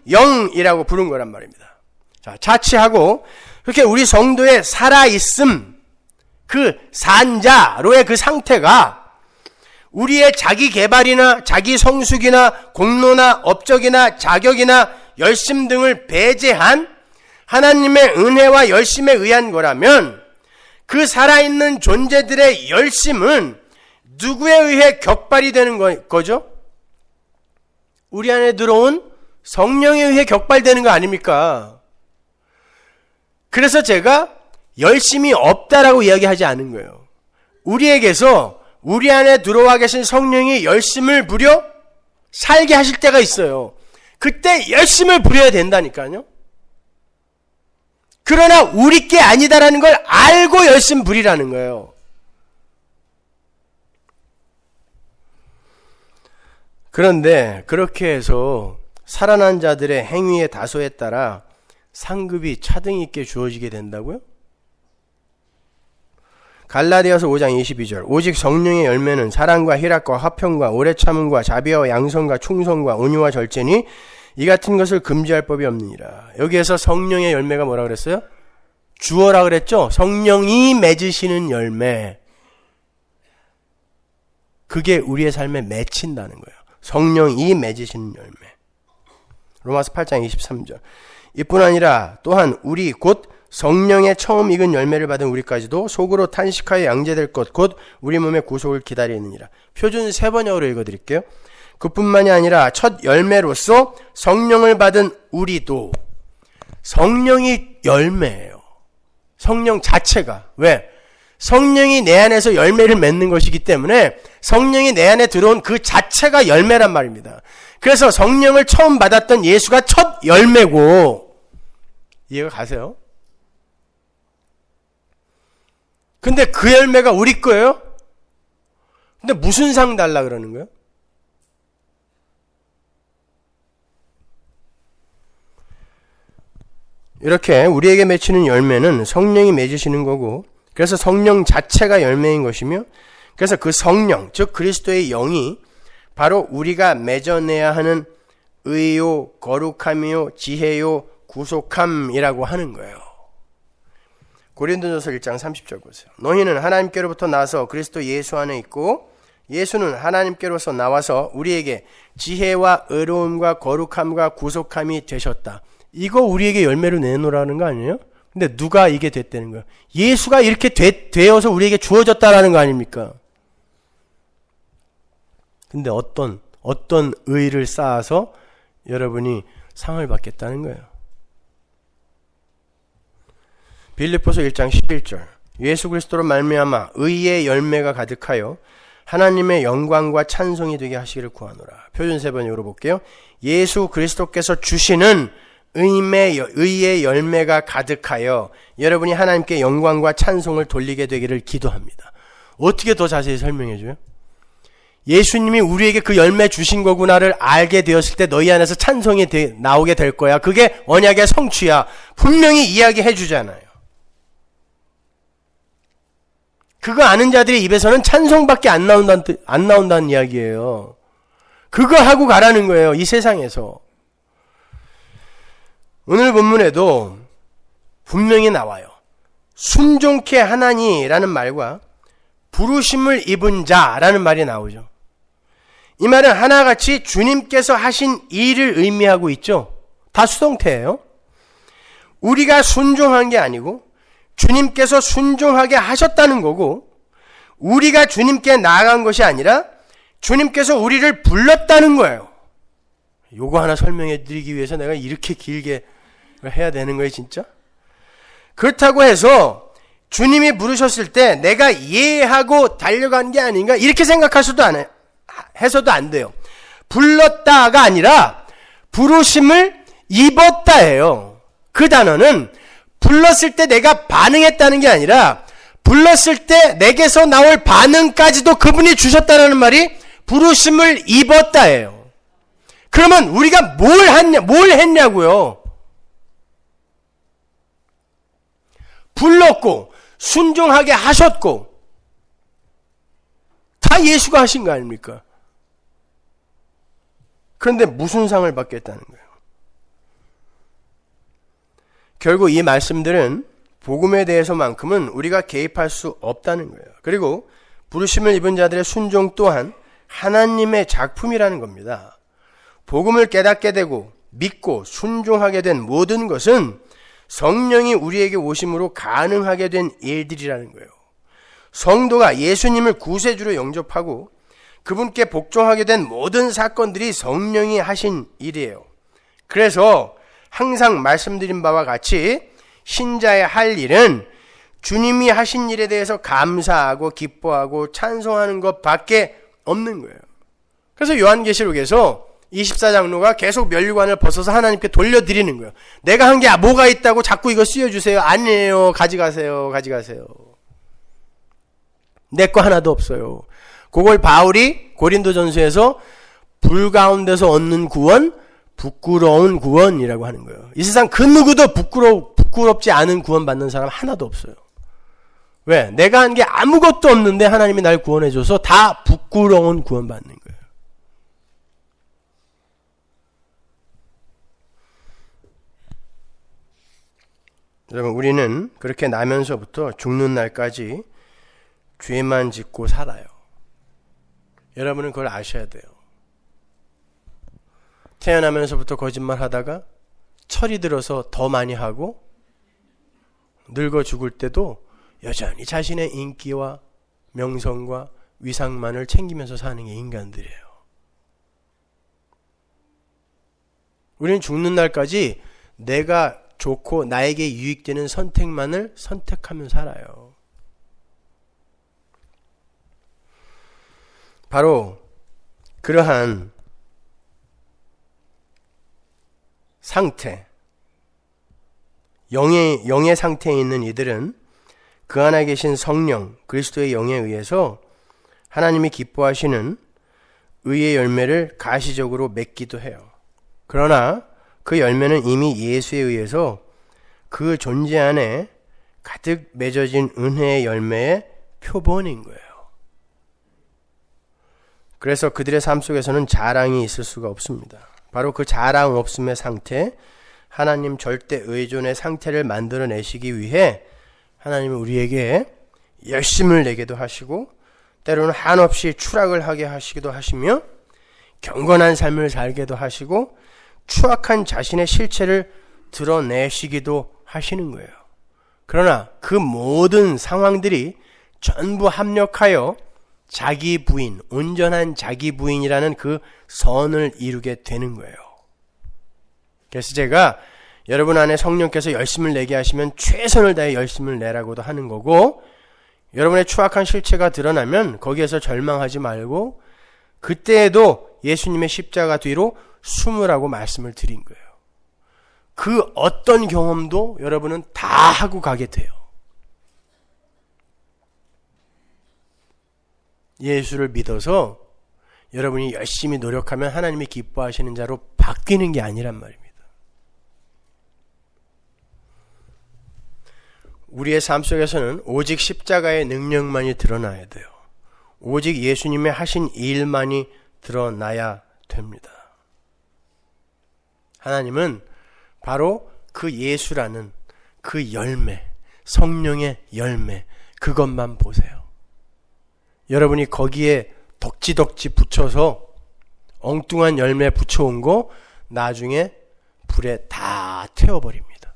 영이라고 부른 거란 말입니다. 자, 자취하고 그렇게 우리 성도의 살아있음, 그 산자로의 그 상태가 우리의 자기 개발이나 자기 성숙이나 공로나 업적이나 자격이나 열심 등을 배제한 하나님의 은혜와 열심에 의한 거라면 그 살아있는 존재들의 열심은 누구에 의해 격발이 되는 거죠? 우리 안에 들어온 성령에 의해 격발되는 거 아닙니까? 그래서 제가 열심이 없다라고 이야기하지 않은 거예요. 우리에게서 우리 안에 들어와 계신 성령이 열심을 부려 살게 하실 때가 있어요. 그때 열심을 부려야 된다니까요. 그러나 우리 게 아니다라는 걸 알고 열심 부리라는 거예요. 그런데 그렇게 해서 살아난 자들의 행위의 다소에 따라 상급이 차등 있게 주어지게 된다고요? 갈라디아서 5장 22절. 오직 성령의 열매는 사랑과 희락과 화평과 오래 참음과 자비와 양선과 충성과 온유와 절제니 이 같은 것을 금지할 법이 없느니라. 여기에서 성령의 열매가 뭐라 그랬어요? 주어라 그랬죠? 성령이 맺으시는 열매. 그게 우리의 삶에 맺힌다는 거예요. 성령이 맺으시는 열매. 로마서 8장 23절. 이뿐 아니라 또한 우리 곧 성령의 처음 익은 열매를 받은 우리까지도 속으로 탄식하여 양제될 것 곧 우리 몸의 구속을 기다리느니라. 표준 3번역으로 읽어드릴게요. 그뿐만이 아니라 첫 열매로서 성령을 받은 우리도. 성령이 열매예요. 성령 자체가. 왜? 성령이 내 안에서 열매를 맺는 것이기 때문에 성령이 내 안에 들어온 그 자체가 열매란 말입니다. 그래서 성령을 처음 받았던 예수가 첫 열매고, 이해가 가세요? 근데 그 열매가 우리 거예요? 근데 무슨 상 달라 그러는 거예요? 이렇게 우리에게 맺히는 열매는 성령이 맺으시는 거고, 그래서 성령 자체가 열매인 것이며, 그래서 그 성령, 즉 그리스도의 영이 바로 우리가 맺어내야 하는 의요, 거룩함이요, 지혜요, 구속함이라고 하는 거예요. 고린도전서 1장 30절 보세요. 너희는 하나님께로부터 나서 그리스도 예수 안에 있고 예수는 하나님께로서 나와서 우리에게 지혜와 의로움과 거룩함과 구속함이 되셨다. 이거 우리에게 열매로 내놓으라는 거 아니에요? 근데 누가 이게 됐다는 거예요? 예수가 이렇게 되어서 우리에게 주어졌다라는 거 아닙니까? 근데 어떤 의를 쌓아서 여러분이 상을 받겠다는 거예요. 빌립보서 1장 11절. 예수 그리스도로 말미암아 의의 열매가 가득하여 하나님의 영광과 찬송이 되게 하시기를 구하노라. 표준 3번역으로 볼게요. 예수 그리스도께서 주시는 의의 열매가 가득하여 여러분이 하나님께 영광과 찬송을 돌리게 되기를 기도합니다. 어떻게 더 자세히 설명해 줘요? 예수님이 우리에게 그 열매 주신 거구나를 알게 되었을 때 너희 안에서 찬송이 나오게 될 거야. 그게 언약의 성취야. 분명히 이야기해 주잖아요. 그거 아는 자들의 입에서는 찬송밖에 안 나온다는 이야기예요. 그거 하고 가라는 거예요. 이 세상에서. 오늘 본문에도 분명히 나와요. 순종케 하나니라는 말과 부르심을 입은 자라는 말이 나오죠. 이 말은 하나같이 주님께서 하신 일을 의미하고 있죠. 다 수동태예요. 우리가 순종한 게 아니고 주님께서 순종하게 하셨다는 거고, 우리가 주님께 나아간 것이 아니라 주님께서 우리를 불렀다는 거예요. 요거 하나 설명해 드리기 위해서 내가 이렇게 길게 해야 되는 거예요, 진짜? 그렇다고 해서 주님이 부르셨을 때 내가 이해하고 달려간 게 아닌가 이렇게 해서도 안 돼요. 불렀다가 아니라 부르심을 입었다예요. 그 단어는 불렀을 때 내가 반응했다는 게 아니라 불렀을 때 내게서 나올 반응까지도 그분이 주셨다는 말이 부르심을 입었다예요. 그러면 우리가 뭘 했냐고요? 불렀고 순종하게 하셨고 다 예수가 하신 거 아닙니까? 그런데 무슨 상을 받겠다는 거예요? 결국 이 말씀들은 복음에 대해서만큼은 우리가 개입할 수 없다는 거예요. 그리고 부르심을 입은 자들의 순종 또한 하나님의 작품이라는 겁니다. 복음을 깨닫게 되고 믿고 순종하게 된 모든 것은 성령이 우리에게 오심으로 가능하게 된 일들이라는 거예요. 성도가 예수님을 구세주로 영접하고 그분께 복종하게 된 모든 사건들이 성령이 하신 일이에요. 그래서 항상 말씀드린 바와 같이 신자의 할 일은 주님이 하신 일에 대해서 감사하고 기뻐하고 찬송하는 것밖에 없는 거예요. 그래서 요한계시록에서 24장로가 계속 면류관을 벗어서 하나님께 돌려드리는 거예요. 내가 한 게 뭐가 있다고 자꾸 이거 씌워주세요. 아니에요. 가져가세요. 내 거 하나도 없어요. 그걸 바울이 고린도전서에서 불 가운데서 얻는 구원, 부끄러운 구원이라고 하는 거예요. 이 세상 그 누구도 부끄럽지 않은 구원 받는 사람 하나도 없어요. 왜? 내가 한 게 아무것도 없는데 하나님이 날 구원해줘서 다 부끄러운 구원 받는 거예요. 여러분, 우리는 그렇게 나면서부터 죽는 날까지 죄만 짓고 살아요. 여러분은 그걸 아셔야 돼요. 태어나면서부터 거짓말 하다가 철이 들어서 더 많이 하고 늙어 죽을 때도 여전히 자신의 인기와 명성과 위상만을 챙기면서 사는 게 인간들이에요. 우리는 죽는 날까지 내가 좋고 나에게 유익되는 선택만을 선택하며 살아요. 바로 그러한 상태, 영의 상태에 있는 이들은 그 안에 계신 성령, 그리스도의 영에 의해서 하나님이 기뻐하시는 의의 열매를 가시적으로 맺기도 해요. 그러나 그 열매는 이미 예수에 의해서 그 존재 안에 가득 맺어진 은혜의 열매의 표본인 거예요. 그래서 그들의 삶 속에서는 자랑이 있을 수가 없습니다. 바로 그 자랑 없음의 상태, 하나님 절대 의존의 상태를 만들어내시기 위해 하나님은 우리에게 열심을 내게도 하시고 때로는 한없이 추락을 하게 하시기도 하시며 경건한 삶을 살게도 하시고 추악한 자신의 실체를 드러내시기도 하시는 거예요. 그러나 그 모든 상황들이 전부 합력하여 자기 부인, 온전한 자기 부인이라는 그 선을 이루게 되는 거예요. 그래서 제가 여러분 안에 성령께서 열심을 내게 하시면 최선을 다해 열심을 내라고도 하는 거고, 여러분의 추악한 실체가 드러나면 거기에서 절망하지 말고 그때에도 예수님의 십자가 뒤로 숨으라고 말씀을 드린 거예요. 그 어떤 경험도 여러분은 다 하고 가게 돼요. 예수를 믿어서 여러분이 열심히 노력하면 하나님이 기뻐하시는 자로 바뀌는 게 아니란 말입니다. 우리의 삶 속에서는 오직 십자가의 능력만이 드러나야 돼요. 오직 예수님의 하신 일만이 드러나야 됩니다. 하나님은 바로 그 예수라는 그 열매, 성령의 열매, 그것만 보세요. 여러분이 거기에 덕지덕지 붙여서 엉뚱한 열매 붙여온 거 나중에 불에 다 태워버립니다.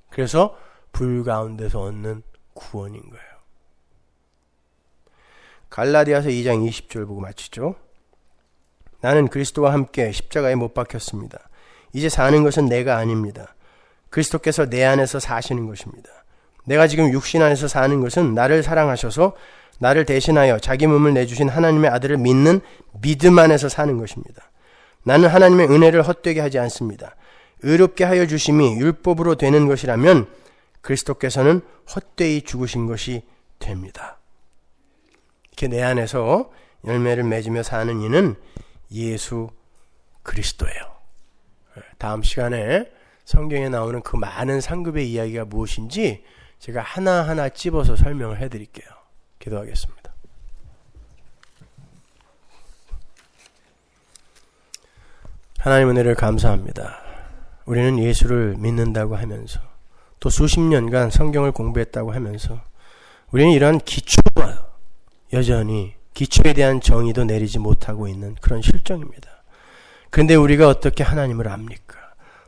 그래서 불 가운데서 얻는 구원인 거예요. 갈라디아서 2장 20절 보고 마치죠. 나는 그리스도와 함께 십자가에 못 박혔습니다. 이제 사는 것은 내가 아닙니다. 그리스도께서 내 안에서 사시는 것입니다. 내가 지금 육신 안에서 사는 것은 나를 사랑하셔서 나를 대신하여 자기 몸을 내주신 하나님의 아들을 믿는 믿음 안에서 사는 것입니다. 나는 하나님의 은혜를 헛되게 하지 않습니다. 의롭게 하여 주심이 율법으로 되는 것이라면 그리스도께서는 헛되이 죽으신 것이 됩니다. 이렇게 내 안에서 열매를 맺으며 사는 이는 예수 그리스도예요. 다음 시간에 성경에 나오는 그 많은 상급의 이야기가 무엇인지 제가 하나하나 찝어서 설명을 해드릴게요. 기도하겠습니다. 하나님 은혜를 감사합니다. 우리는 예수를 믿는다고 하면서 또 수십 년간 성경을 공부했다고 하면서 우리는 이러한 기초와 여전히 기초에 대한 정의도 내리지 못하고 있는 그런 실정입니다. 그런데 우리가 어떻게 하나님을 압니까?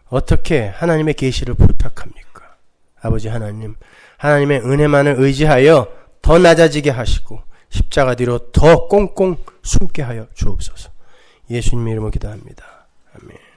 어떻게 하나님의 계시를 부탁합니까? 아버지 하나님, 하나님의 은혜만을 의지하여 더 낮아지게 하시고 십자가 뒤로 더 꽁꽁 숨게 하여 주옵소서. 예수님의 이름으로 기도합니다. 아멘.